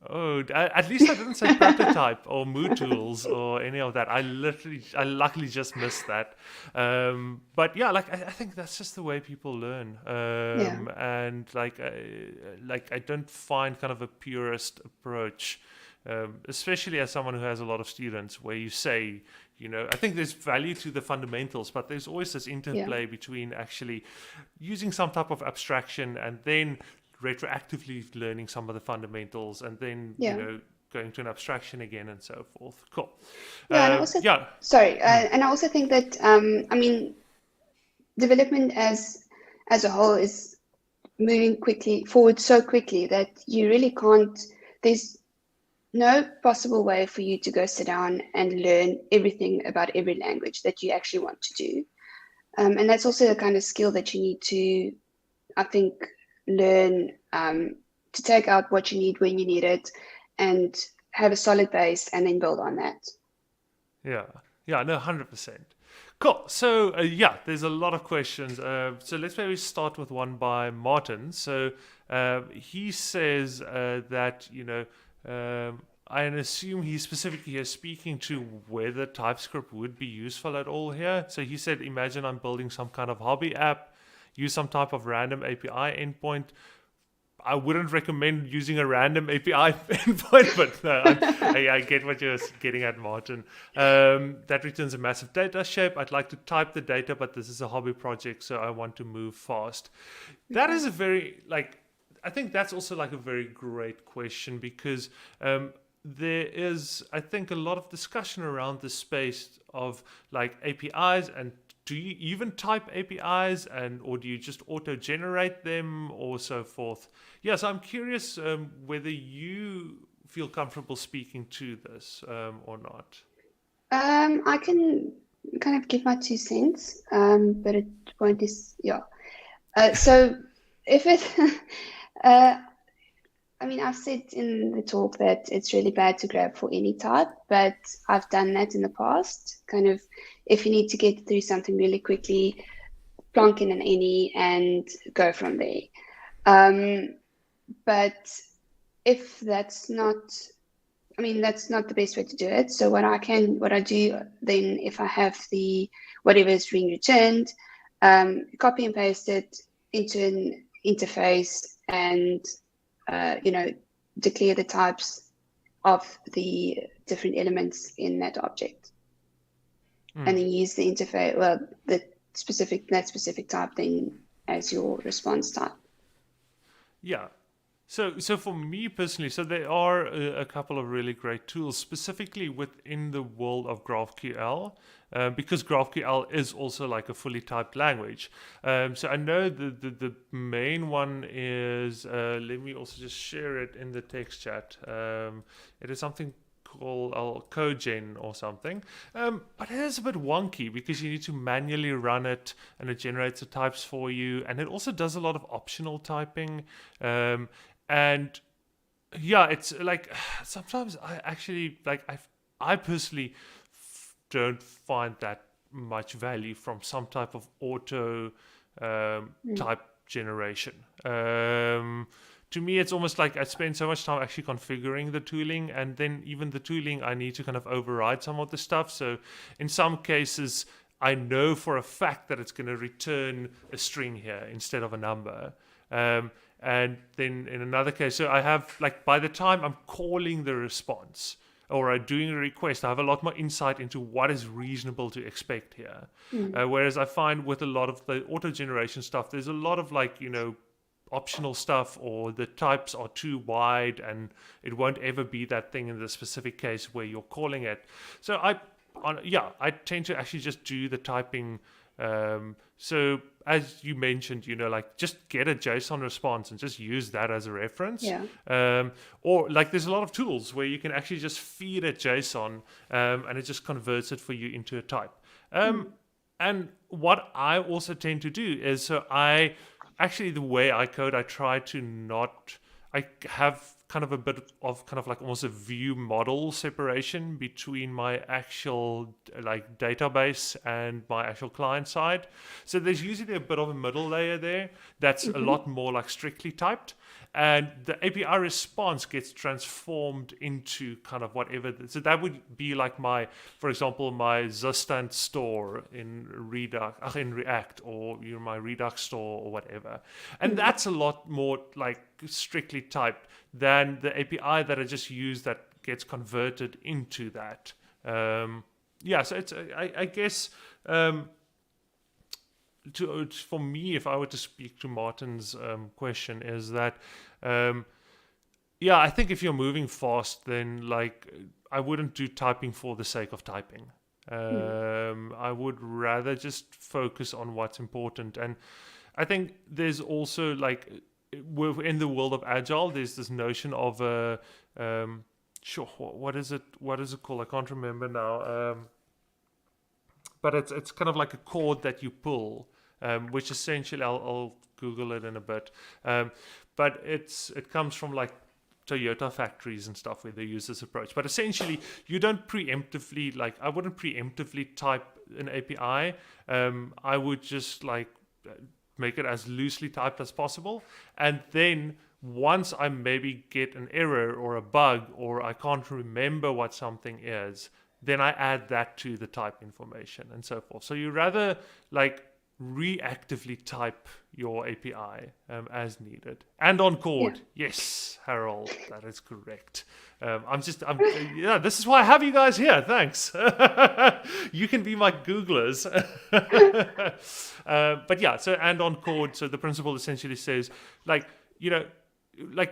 Speaker 2: Oh, at least I didn't say prototype or mood tools or any of that. I luckily just missed that. But yeah, I think that's just the way people learn. And I don't find kind of a purist approach especially as someone who has a lot of students, where you say, I think there's value to the fundamentals, but there's always this interplay between actually using some type of abstraction and then retroactively learning some of the fundamentals, and then going to an abstraction again and so forth. Cool.
Speaker 3: And also, sorry, and I also think that development as a whole is moving forward so quickly that you really can't. There's no possible way for you to go sit down and learn everything about every language that you actually want to do, and that's also the kind of skill that you need to, I think, learn to take out what you need when you need it, and have a solid base, and then build on that.
Speaker 2: No, 100%. Cool. So there's a lot of questions. So let's maybe start with one by Martin. So he says that I assume he's specifically here speaking to whether TypeScript would be useful at all here. So he said, imagine I'm building some kind of hobby app, use some type of random API endpoint. I wouldn't recommend using a random API endpoint, but I get what you're getting at, Martin. That returns a massive data shape. I'd like to type the data, but this is a hobby project, so I want to move fast. That is a very, I think that's also a very great question, because there is, I think, a lot of discussion around the space of APIs, and do you even type APIs, or do you just auto-generate them, or so forth? So I'm curious whether you feel comfortable speaking to this or not.
Speaker 3: I can kind of give my 2 cents, but it won't be, so if it, I've said in the talk that it's really bad to grab for any type, but I've done that in the past. Kind of, if you need to get through something really quickly, plonk in an any and go from there. But if that's not, that's not the best way to do it. So what I do then, if I have whatever is being returned, copy and paste it into an interface, and declare the types of the different elements in that object, and then use the interface, that specific type then as your response type.
Speaker 2: So for me personally, so there are a couple of really great tools, specifically within the world of GraphQL, because GraphQL is also a fully typed language. So I know the main one is, let me also just share it in the text chat. It is something called CodeGen or something, but it is a bit wonky because you need to manually run it, and it generates the types for you, and it also does a lot of optional typing. And it's sometimes I actually I personally don't find that much value from some type of auto type generation. To me, it's almost like I spend so much time actually configuring the tooling, and then even the tooling, I need to kind of override some of the stuff. So in some cases, I know for a fact that it's going to return a string here instead of a number. And then in another case, so I have, by the time I'm calling the response or I'm doing a request, I have a lot more insight into what is reasonable to expect here. Whereas I find with a lot of the auto-generation stuff, there's a lot of optional stuff, or the types are too wide and it won't ever be that thing in the specific case where you're calling it. So I tend to actually just do the typing. So as you mentioned, just get a JSON response and just use that as a reference. Or there's a lot of tools where you can actually just feed it JSON, and it just converts it for you into a type. And what I also tend to do is, the way I code, I try to I have kind of a bit of almost a view model separation between my actual database and my actual client side. So there's usually a bit of a middle layer there that's a lot more strictly typed, and the API response gets transformed into kind of whatever. So that would be for example, my Zustant store in React, or my Redux store or whatever. And that's a lot more strictly typed than the API that I just use that gets converted into that. So it's I guess for me, if I were to speak to Martin's question, is that I think if you're moving fast, then like I wouldn't do typing for the sake of typing. I would rather just focus on what's important. And I think there's also like in the world of Agile, there's this notion of what is it called? I can't remember now. But it's kind of like a cord that you pull, which essentially I'll Google it in a bit. But it comes from like Toyota factories and stuff where they use this approach. But essentially, you don't preemptively, like I wouldn't preemptively type an API. I would just like make it as loosely typed as possible. And then once I maybe get an error or a bug or I can't remember what something is, then I add that to the type information and so forth. So you rather like reactively type your API as needed and on code. Yeah. Yes, Harold, that is correct. This is why I have you guys here. Thanks. You can be my Googlers. But yeah, so and on code. So the principle essentially says like,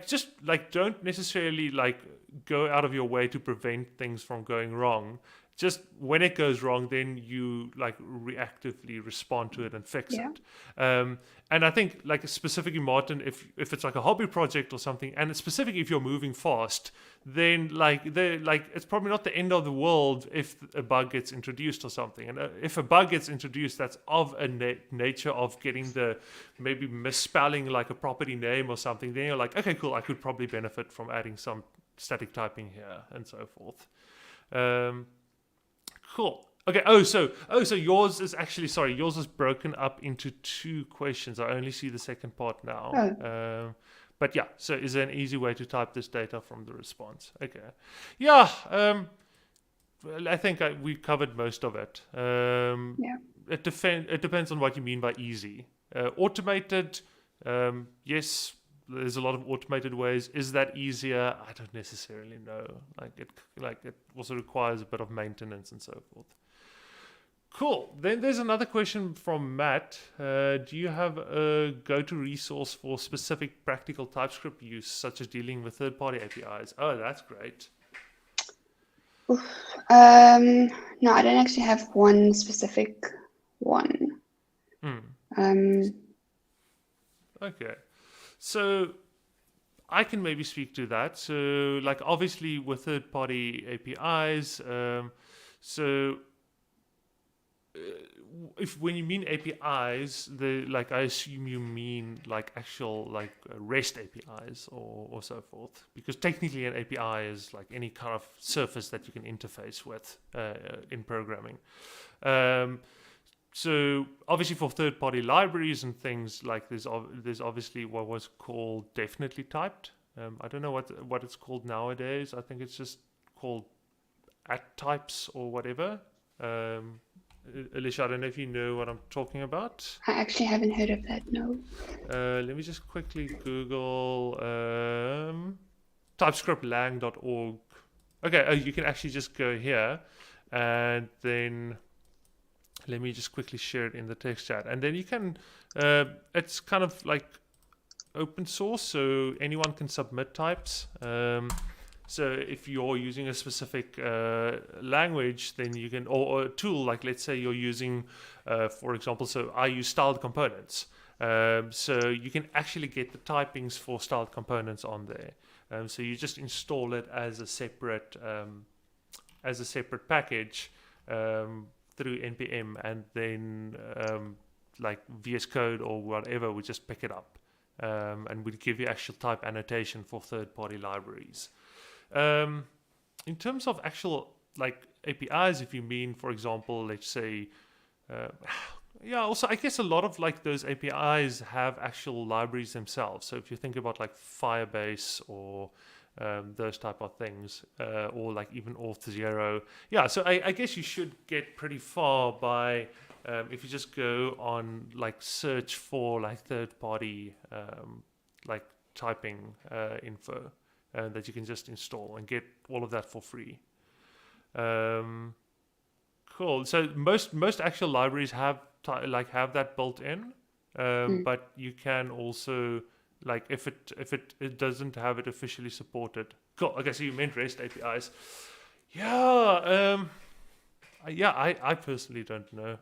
Speaker 2: just like don't necessarily like go out of your way to prevent things from going wrong. Just when it goes wrong, then you like reactively respond to it and fix it. And I think like specifically, Martin, if it's like a hobby project or something, and specifically if you're moving fast, then it's probably not the end of the world if a bug gets introduced or something. And if a bug gets introduced that's of a nature of getting the maybe misspelling like a property name or something, then you're like, okay, cool, I could probably benefit from adding some static typing here and so forth. Cool. Okay. So yours is actually, sorry, yours is broken up into 2 questions. I only see the second part now.
Speaker 3: Oh.
Speaker 2: But yeah, so is there an easy way to type this data from the response? Okay. Yeah. I think we covered most of it. It depends on what you mean by easy. Automated, yes. There's a lot of automated ways. Is that easier? I don't necessarily know. It also requires a bit of maintenance and so forth. Cool. Then there's another question from Matt. Do you have a go-to resource for specific practical TypeScript use, such as dealing with third-party APIs? Oh, that's great.
Speaker 3: No, I don't actually have one specific one.
Speaker 2: Okay. So I can maybe speak to that. So like obviously with third-party APIs, if when you mean APIs, I assume you mean like actual like REST APIs or so forth, because technically an API is like any kind of surface that you can interface with in programming. So obviously for third-party libraries and things like there's obviously what was called definitely typed. I don't know what it's called nowadays. I think it's just called @types or whatever. Alicia, I don't know if you know what I'm talking about.
Speaker 3: I actually haven't heard of that, no.
Speaker 2: Let me just quickly Google typescriptlang.org. Okay, you can actually just go here and then let me just quickly share it in the text chat. And then you can, it's kind of like open source, so anyone can submit types. So if you're using a specific language, then you can, or a tool, like let's say you're using, for example, so I use styled components. So you can actually get the typings for styled components on there. So you just install it as a separate package through npm, and then like VS Code or whatever would just pick it up and would give you actual type annotation for third-party libraries. In terms of actual like APIs, if you mean, for example, let's say, also I guess a lot of like those APIs have actual libraries themselves. So if you think about like Firebase or those type of things, or like even Auth0. Yeah, so I guess you should get pretty far by if you just go on like search for like third-party like typing info. that you can just install and get all of that for free. Cool. So most actual libraries have that built in, but you can also, like, if it doesn't have it officially supported. Cool. Okay, so you meant REST APIs. Yeah. I personally don't know.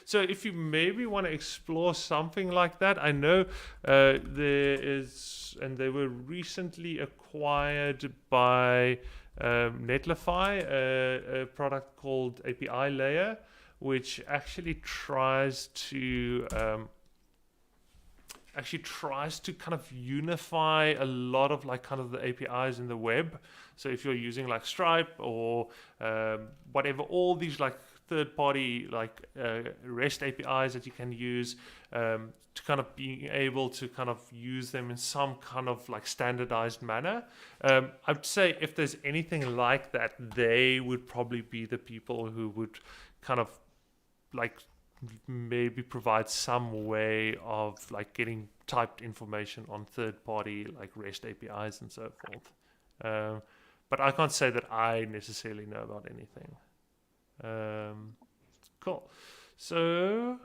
Speaker 2: So if you maybe want to explore something like that, I know there is, and they were recently acquired by Netlify, a product called API Layer, which actually tries to kind of unify a lot of like kind of the APIs in the web. So if you're using like Stripe or whatever, all these like third-party like REST APIs that you can use to kind of being able to kind of use them in some kind of like standardized manner. I'd say if there's anything like that, they would probably be the people who would kind of like maybe provide some way of like getting typed information on third-party like REST APIs and so forth. But I can't say that I necessarily know about anything. Cool. So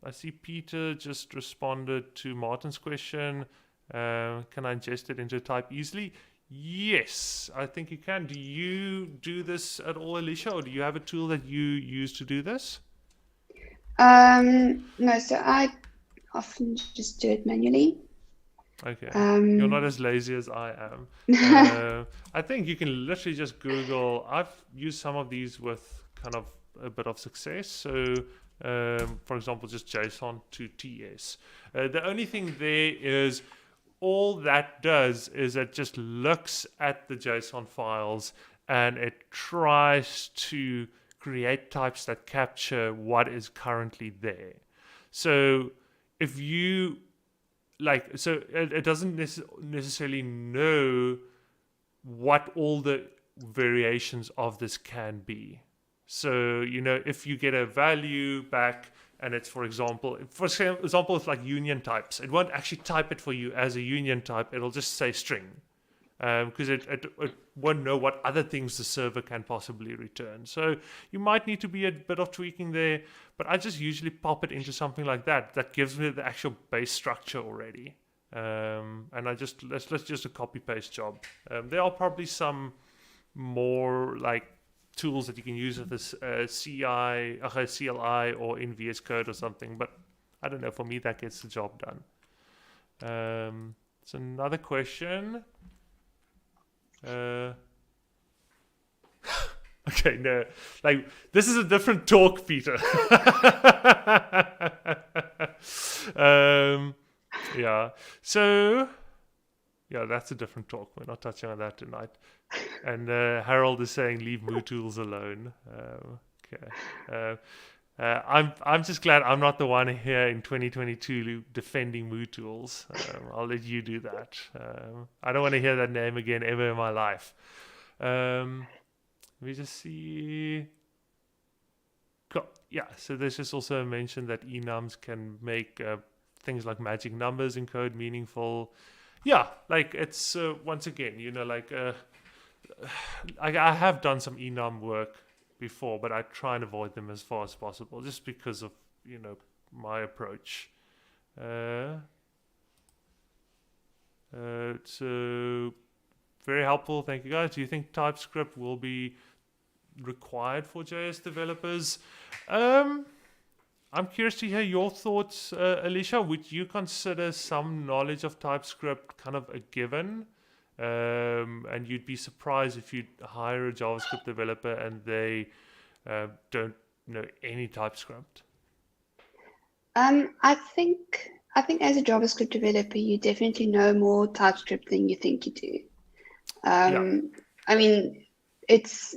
Speaker 2: I see Peter just responded to Martin's question. Can I ingest it into type easily? Yes, I think you can. Do you do this at all, Alicia, or do you have a tool that you use to do this?
Speaker 3: No, so I often just do it manually.
Speaker 2: Okay, you're not as lazy as I am. I think you can literally just Google. I've used some of these with kind of a bit of success. So, for example, just JSON to TS. The only thing there is all that does is it just looks at the JSON files and it tries to create types that capture what is currently there. So if you it doesn't necessarily know what all the variations of this can be. So, if you get a value back and it's, for example, it's like union types, it won't actually type it for you as a union type. It'll just say string. Because it won't know what other things the server can possibly return. So you might need to be a bit of tweaking there, but I just usually pop it into something like that gives me the actual base structure already. And let's just a copy paste job. There are probably some more like tools that you can use with this CLI or in VS Code or something, but I don't know. For me, that gets the job done. So another question. Okay, no, like this is a different talk, Peter. Yeah, so yeah, that's a different talk. We're not touching on that tonight. And Harold is saying leave MooTools alone. Okay. I'm just glad I'm not the one here in 2022 defending MooTools. I'll let you do that. I don't want to hear that name again ever in my life. We just see. Cool. Yeah. So there's just also mentioned that enums can make things like magic numbers in code meaningful. Yeah. Like it's once again, I have done some enum work before, but I try and avoid them as far as possible just because of my approach. So very helpful, thank you guys. Do you think TypeScript will be required for JS developers? I'm curious to hear your thoughts, Alicia. Would you consider some knowledge of TypeScript kind of a given? And you'd be surprised if you hire a JavaScript developer and they don't know any TypeScript.
Speaker 3: I think as a JavaScript developer, you definitely know more TypeScript than you think you do. I mean, it's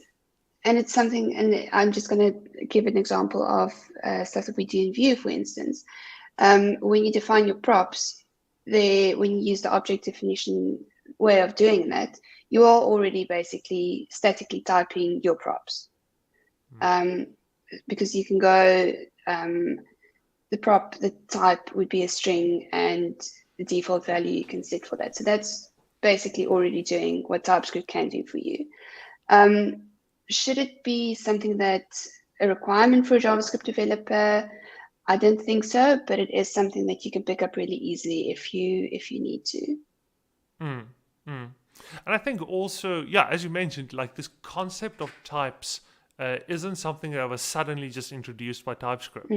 Speaker 3: something, and I'm just going to give an example of stuff that we do in Vue, for instance. When you define your props, when you use the object definition way of doing that, you are already basically statically typing your props. Because you can go the type would be a string, and the default value you can set for that. So that's basically already doing what TypeScript can do for you. Should it be something that's a requirement for a JavaScript developer? I don't think so, but it is something that you can pick up really easily if you need to.
Speaker 2: And I think also, yeah, as you mentioned, like this concept of types isn't something that was suddenly just introduced by TypeScript.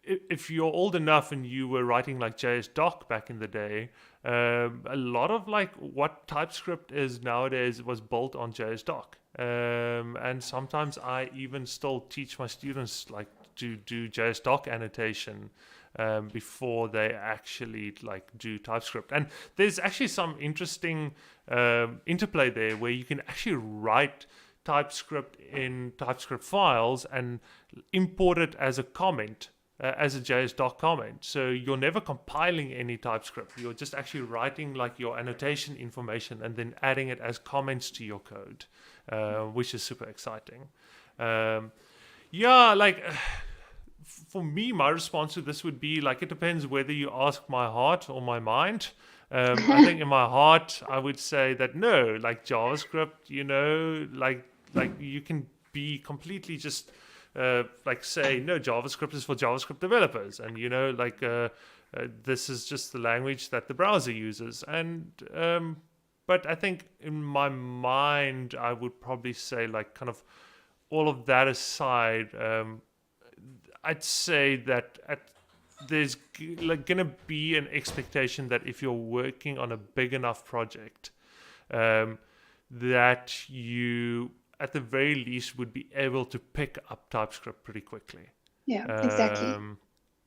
Speaker 2: If you're old enough and you were writing like JS doc back in the day, a lot of like what TypeScript is nowadays was built on JS doc. And sometimes I even still teach my students like to do JS doc annotation before they actually like do TypeScript. And there's actually some interesting interplay there where you can actually write TypeScript in TypeScript files and import it as a comment, as a JS doc comment. So you're never compiling any TypeScript. You're just actually writing like your annotation information and then adding it as comments to your code, which is super exciting. For me, my response to this would be like, it depends whether you ask my heart or my mind. I think in my heart, I would say that no, like JavaScript, like you can be completely just like say, no, JavaScript is for JavaScript developers. And, this is just the language that the browser uses. And, but I think in my mind, I would probably say like kind of all of that aside, I'd say that there's like gonna be an expectation that if you're working on a big enough project, that you at the very least would be able to pick up TypeScript pretty quickly.
Speaker 3: Yeah, exactly.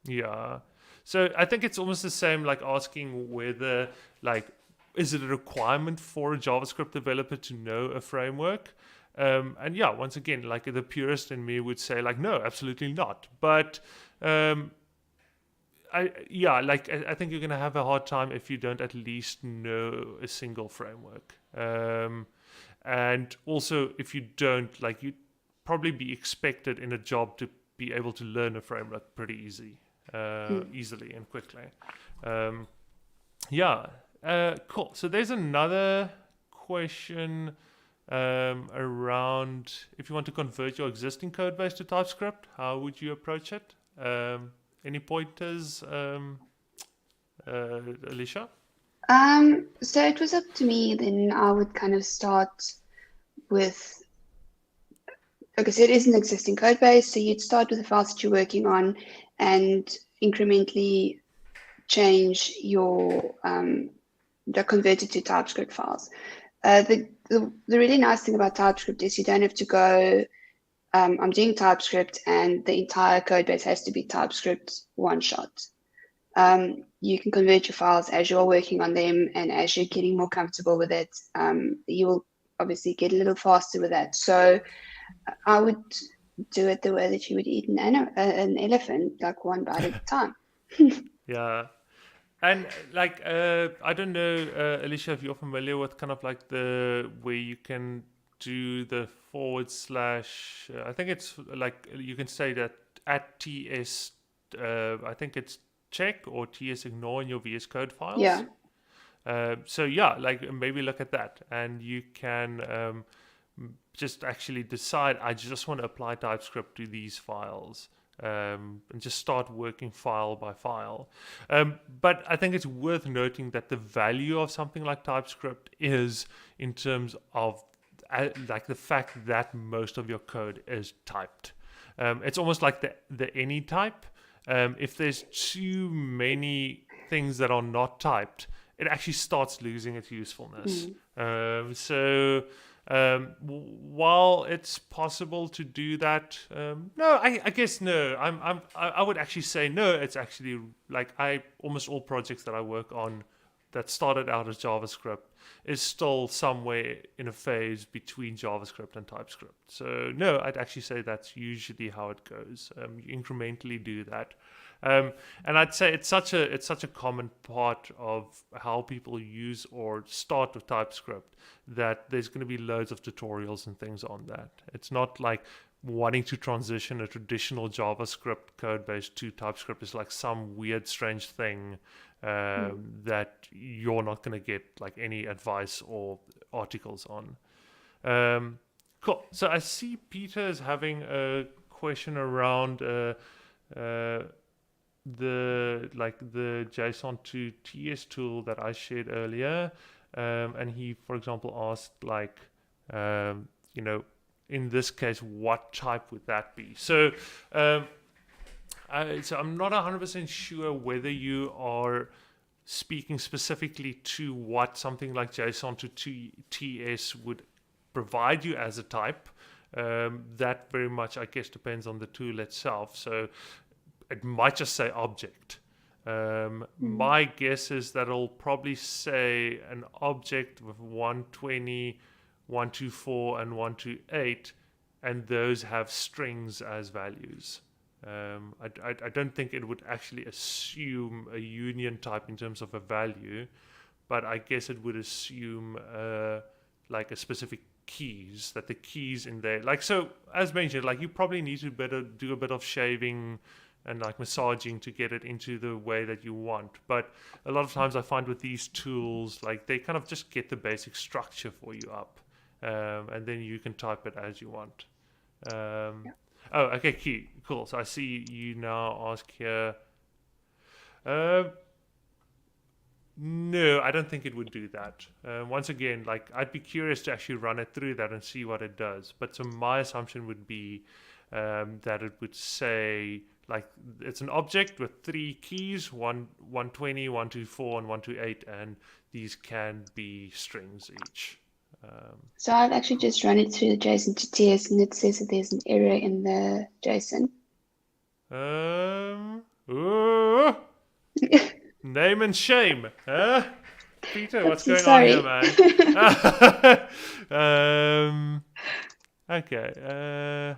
Speaker 2: Yeah. So I think it's almost the same like asking whether like, is it a requirement for a JavaScript developer to know a framework? And yeah, once again, like the purist in me would say like, no, absolutely not. But I think you're going to have a hard time if you don't at least know a single framework. And also if you don't, like you'd probably be expected in a job to be able to learn a framework pretty easily and quickly. Cool. So there's another question around if you want to convert your existing code base to TypeScript, how would you approach it? Any pointers, Alicia?
Speaker 3: So it was up to me. Then I would kind of start with, like I said, it is an existing code base. So you'd start with the files that you're working on and incrementally change your convert it to TypeScript files. The really nice thing about TypeScript is you don't have to go, I'm doing TypeScript and the entire code base has to be TypeScript one shot. You can convert your files as you're working on them, and as you're getting more comfortable with it, you will obviously get a little faster with that. So I would do it the way that you would eat an elephant, like one bite at a time.
Speaker 2: Yeah. And like, I don't know, Alicia, if you're familiar with kind of like the way you can do the / I think it's like, you can say that at TS, I think it's check or TS ignore in your VS Code files.
Speaker 3: Yeah.
Speaker 2: So yeah, like maybe look at that and you can just actually decide, I just want to apply TypeScript to these files. And just start working file by file. But I think it's worth noting that the value of something like TypeScript is in terms of like the fact that most of your code is typed. It's almost like the any type. If there's too many things that are not typed, it actually starts losing its usefulness. While it's possible to do that, no, I guess no. I would actually say no. It's actually like almost all projects that I work on that started out as JavaScript is still somewhere in a phase between JavaScript and TypeScript. So no, I'd actually say that's usually how it goes. You incrementally do that. And I'd say it's such a common part of how people use or start with TypeScript that there's going to be loads of tutorials and things on that. It's not like wanting to transition a traditional JavaScript code base to TypeScript is like some weird, strange thing that you're not going to get like any advice or articles on. Cool. So I see Peter is having a question around the JSON to TS tool that I shared earlier, and he, for example, asked like, in this case, what type would that be? So, so I'm not 100% sure whether you are speaking specifically to what something like JSON to TS would provide you as a type. That very much, I guess, depends on the tool itself. So it might just say object. My guess is that it'll probably say an object with 120, 124, and 128, and those have strings as values. I don't think it would actually assume a union type in terms of a value, but I guess it would assume like a specific keys, that the keys in there, like, so as mentioned, like you probably need to do a bit of shaving and like massaging to get it into the way that you want. But a lot of times I find with these tools, like they kind of just get the basic structure for you up, and then you can type it as you want. Oh, okay, cool. So I see you now ask here. No, I don't think it would do that. Once again, like I'd be curious to actually run it through that and see what it does. But so my assumption would be that it would say like it's an object with 3 keys, 120, 124, and 128, and these can be strings each.
Speaker 3: So I've actually just run it through the JSON to TS, and it says that there's an error in the JSON.
Speaker 2: Name and shame, huh? Peter, what's going
Speaker 3: Sorry.
Speaker 2: on here, man? Okay.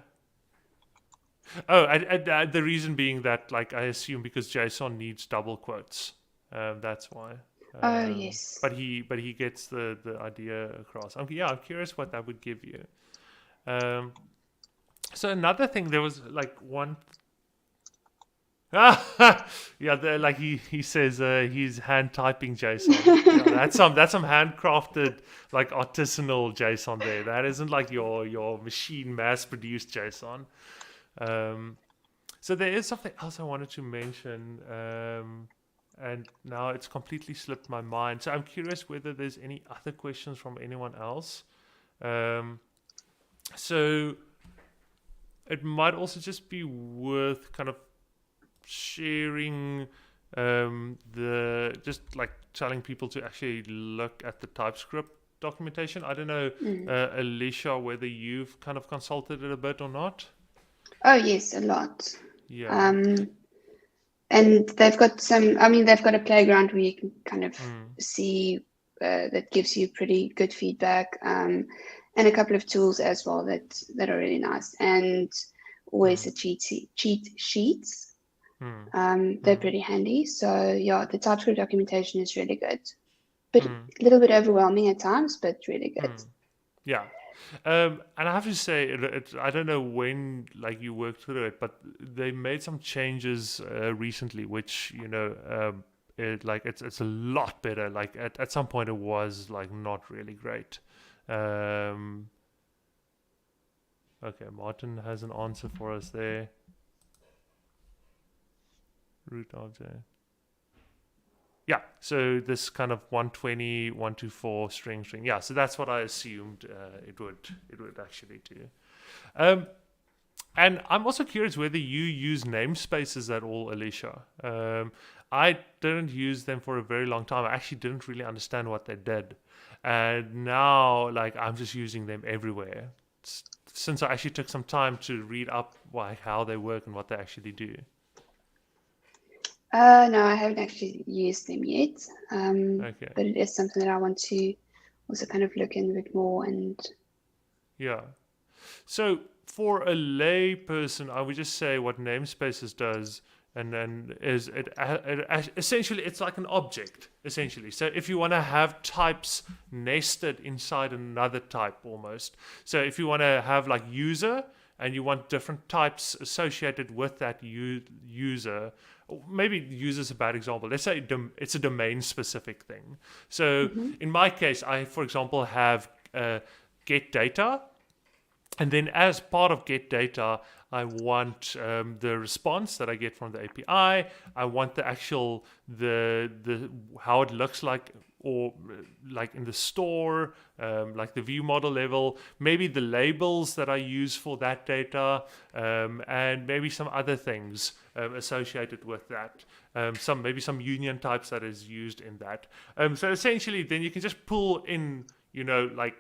Speaker 2: The reason being that, like, I assume because JSON needs double quotes, that's why.
Speaker 3: Yes.
Speaker 2: But he gets the idea across. I'm curious what that would give you. So another thing, there was like one. Like he says he's hand typing JSON. That's some handcrafted, like artisanal JSON there. That isn't like your machine mass produced JSON. So there is something else I wanted to mention, and now it's completely slipped my mind. So I'm curious whether there's any other questions from anyone else. So it might also just be worth kind of sharing just like telling people to actually look at the TypeScript documentation. I don't know, Alicia, whether you've kind of consulted it a bit or not.
Speaker 3: Oh yes, a lot.
Speaker 2: Yeah.
Speaker 3: And they've got they've got a playground where you can kind of see that gives you pretty good feedback, and a couple of tools as well that are really nice, and always the cheat sheets. They're pretty handy. So yeah, the TypeScript documentation is really good, but a little bit overwhelming at times, but really good.
Speaker 2: Yeah. And I have to say, I don't know when like you worked through it, but they made some changes recently, which it's a lot better. Like at some point, it was like not really great. Okay, Martin has an answer for us there. Root object. Yeah, so this kind of 120, 124 string. Yeah, so that's what I assumed it would actually do. And I'm also curious whether you use namespaces at all, Alicia. I didn't use them for a very long time. I actually didn't really understand what they did. And now, like, I'm just using them everywhere. Since I actually took some time to read up how they work and what they actually do.
Speaker 3: No, I haven't actually used them yet.
Speaker 2: Okay.
Speaker 3: But it is something that I want to also kind of look in a bit more and.
Speaker 2: Yeah. So for a lay person, I would just say what namespaces does, and then is it essentially it's like an object essentially. So if you want to have types nested inside another type almost. So if you want to have like user, and you want different types associated with that user. Or maybe user is a bad example. Let's say it's a domain specific thing. So in my case, I, for example, have get data. And then as part of get data, I want the response that I get from the API. I want the actual, the how it looks like, or like in the store, like the view model level, maybe the labels that I use for that data, and maybe some other things associated with that. Maybe some union types that is used in that. So essentially, then you can just pull in, like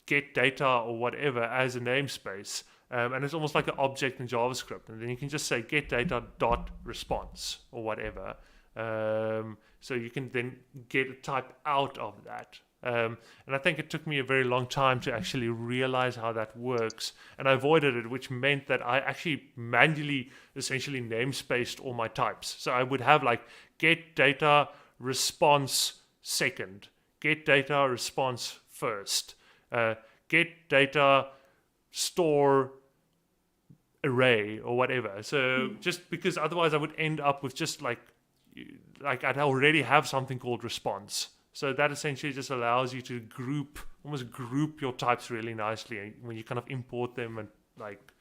Speaker 2: get data or whatever as a namespace, and it's almost like an object in JavaScript, and then you can just say get data dot response or whatever, so you can then get a type out of that. And I think it took me a very long time to actually realize how that works, and I avoided it, which meant that I actually manually essentially namespaced all my types. So I would have like get data response second, get data response first, get data store array or whatever. So just because otherwise I would end up with just like I'd already have something called response. So that essentially just allows you to almost group your types really nicely when you kind of import them and like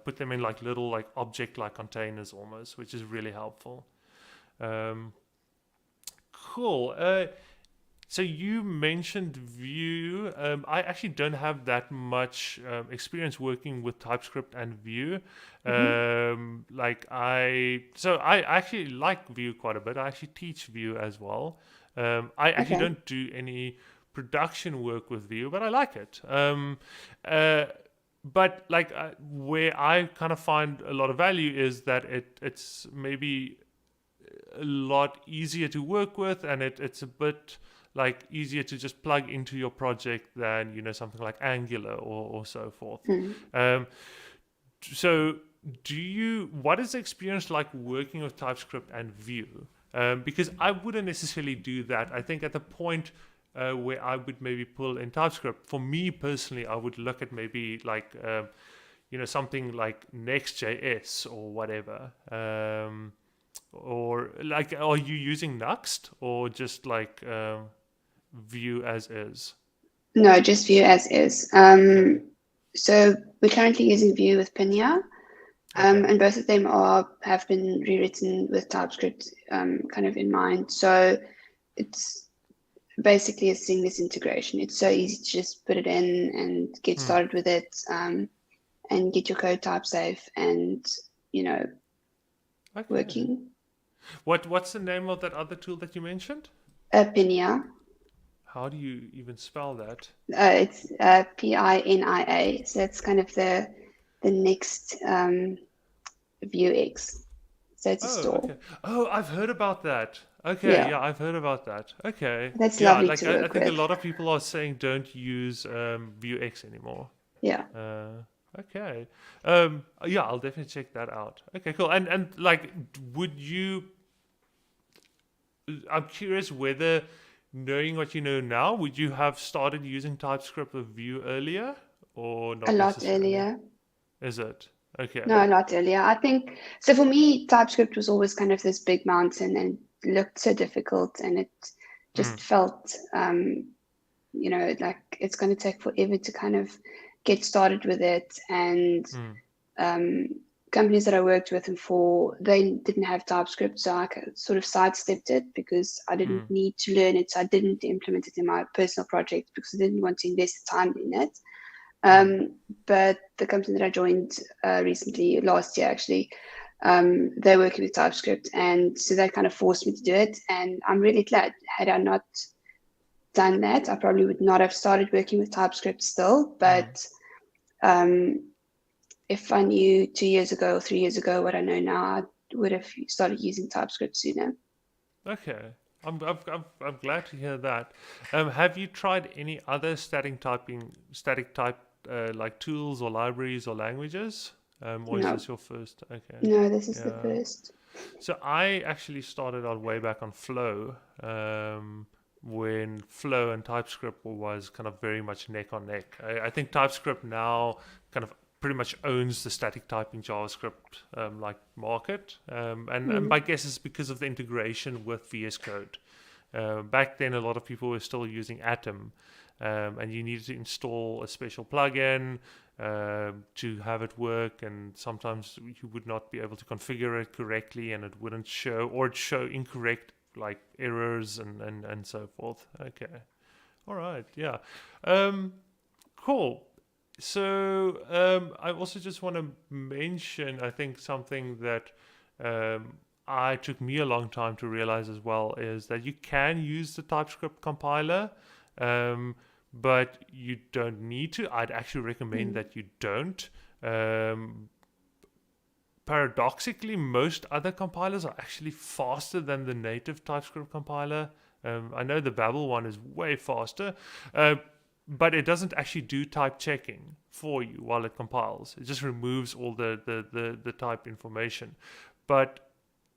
Speaker 2: put them in like little like object-like containers almost, which is really helpful. Cool. So you mentioned Vue. I actually don't have that much experience working with TypeScript and Vue. I actually like Vue quite a bit. I actually teach Vue as well. I actually don't do any production work with Vue, but I like it. But like where I kind of find a lot of value is that it's maybe a lot easier to work with, and it's a bit like easier to just plug into your project than something like Angular or so forth. So what is the experience like working with TypeScript and Vue? Because I wouldn't necessarily do that. I think at the point where I would maybe pull in TypeScript, for me personally, I would look at maybe like something like Next.js or whatever. Or like, are you using Nuxt or just like Vue as is?
Speaker 3: No, just Vue as is. So we're currently using Vue with Pinia, and both of them have been rewritten with TypeScript kind of in mind. So it's basically a seamless integration. It's so easy to just put it in and get started with it, and get your code type safe and working.
Speaker 2: What's the name of that other tool that you mentioned?
Speaker 3: Pinia.
Speaker 2: How do you even spell that?
Speaker 3: It's Pinia. So it's kind of the next Vuex. So it's a store.
Speaker 2: Okay. Oh, I've heard about that. Okay, yeah, I've heard about that. Okay.
Speaker 3: That's lovely to work
Speaker 2: I think
Speaker 3: with.
Speaker 2: a lot of people are saying don't use Vuex anymore.
Speaker 3: Yeah.
Speaker 2: Okay. Yeah, I'll definitely check that out. Okay, cool. And like, I'm curious whether, knowing what you know now, would you have started using TypeScript with Vue earlier or not?
Speaker 3: A lot earlier.
Speaker 2: Is it? Okay.
Speaker 3: No, a lot earlier. I think so. For me, TypeScript was always kind of this big mountain and looked so difficult, and it just felt, like it's going to take forever to kind of get started with it. And companies that I worked with and for, they didn't have TypeScript, so I sort of sidestepped it because I didn't need to learn it. So I didn't implement it in my personal project because I didn't want to invest the time in it. But the company that I joined recently, last year actually, they're working with TypeScript, and so that kind of forced me to do it. And I'm really glad. Had I not done that, I probably would not have started working with TypeScript still. But if I knew 2 years ago or 3 years ago what I know now, I would have started using TypeScript sooner.
Speaker 2: Okay. I'm glad to hear that. Have you tried any other static type like tools or libraries or languages? Or
Speaker 3: No.
Speaker 2: is this your first? Okay.
Speaker 3: No, this is the first.
Speaker 2: So I actually started out way back on Flow, when Flow and TypeScript was kind of very much neck on neck. I think TypeScript now kind of pretty much owns the static typing JavaScript market, and my guess is because of the integration with VS Code. Back then, a lot of people were still using Atom, and you needed to install a special plugin to have it work, and sometimes you would not be able to configure it correctly, and it wouldn't show, or it'd show incorrect like errors and so forth. Okay, all right, yeah, cool. So I also just want to mention, I think something that took me a long time to realize as well, is that you can use the TypeScript compiler, but you don't need to. I'd actually recommend that you don't. Paradoxically, most other compilers are actually faster than the native TypeScript compiler. I know the Babel one is way faster, but it doesn't actually do type checking for you while it compiles. It just removes all the type information. But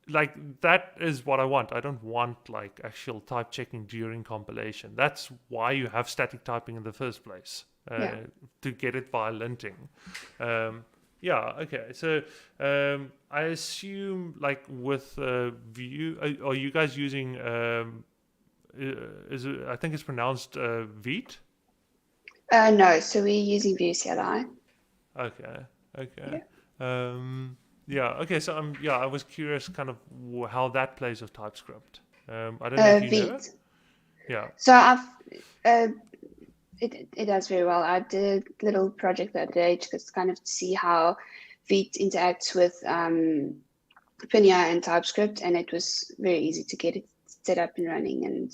Speaker 2: like, that is what I want. I don't want like actual type checking during compilation. That's why you have static typing in the first place, to get it via linting. Okay. So I assume, like, with Vue, are you guys using? I think it's pronounced Vite.
Speaker 3: No, so we're using Vue CLI.
Speaker 2: Okay. Okay. So I was curious, kind of how that plays with TypeScript. I don't know if you know. Yeah.
Speaker 3: So I've it does very well. I did a little project the other day just to kind of see how Vite interacts with Pinia and TypeScript, and it was very easy to get it set up and running and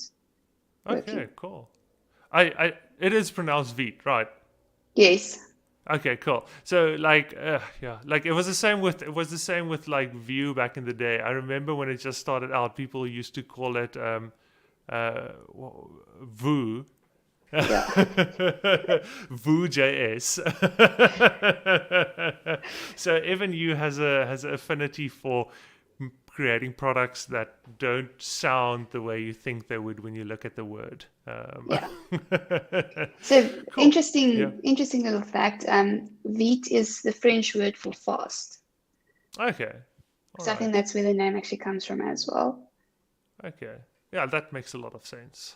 Speaker 3: working.
Speaker 2: Okay, cool. It is pronounced Vite, right?
Speaker 3: Yes.
Speaker 2: Okay, cool. So like, like it was the same with like Vue back in the day. I remember when it just started out, people used to call it Vue.
Speaker 3: Yeah.
Speaker 2: Vue.js. So even you has an affinity for creating products that don't sound the way you think they would when you look at the word.
Speaker 3: So
Speaker 2: cool.
Speaker 3: interesting little fact. Vite is the French word for fast.
Speaker 2: Okay.
Speaker 3: So I think that's where the name actually comes from as well.
Speaker 2: Okay. Yeah, that makes a lot of sense.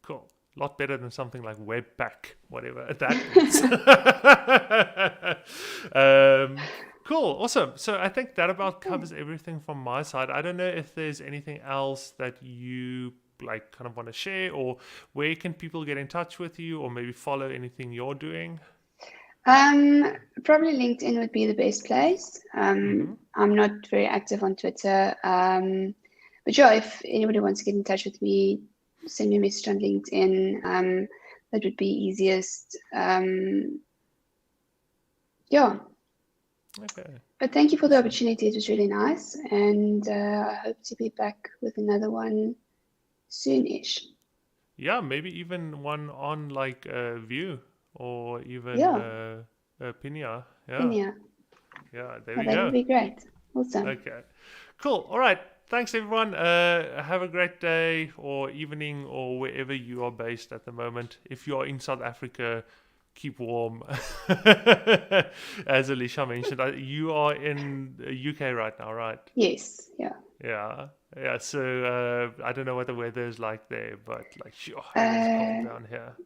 Speaker 2: Cool. A lot better than something like Webpack, whatever that is. Cool, awesome. So I think that about covers everything from my side. I don't know if there's anything else that you like kind of want to share, or where can people get in touch with you, or maybe follow anything you're doing?
Speaker 3: Probably LinkedIn would be the best place. I'm not very active on Twitter. But yeah, if anybody wants to get in touch with me, send me a message on LinkedIn. That would be easiest.
Speaker 2: Okay.
Speaker 3: But thank you for the opportunity. It was really nice, and I hope to be back with another one soonish.
Speaker 2: Yeah, maybe even one on like Vue, or even Pinia.
Speaker 3: Pinia.
Speaker 2: Yeah, there we go.
Speaker 3: That would be great. Awesome.
Speaker 2: Okay, cool. All right. Thanks, everyone. Have a great day or evening or wherever you are based at the moment. If you are in South Africa, keep warm. As Alicia mentioned, you are in the UK right now, right?
Speaker 3: Yes. Yeah.
Speaker 2: Yeah. So I don't know what the weather is like there, but like, sure, it's cold down here.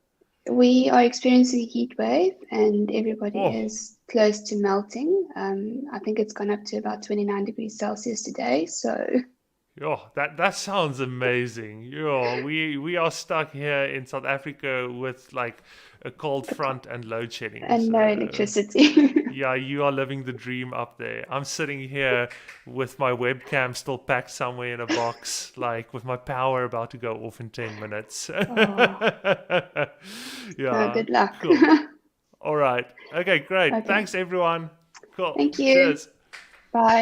Speaker 3: We are experiencing a heat wave, and everybody is close to melting. I think it's gone up to about 29 degrees Celsius today. So.
Speaker 2: That sounds amazing. We are stuck here in South Africa with like a cold front and load shedding.
Speaker 3: And no electricity.
Speaker 2: Yeah, you are living the dream up there. I'm sitting here with my webcam still packed somewhere in a box, like with my power about to go off in 10 minutes.
Speaker 3: Good luck.
Speaker 2: Cool. All right. Okay, great. Okay. Thanks, everyone. Cool.
Speaker 3: Thank you.
Speaker 2: Cheers.
Speaker 3: Bye.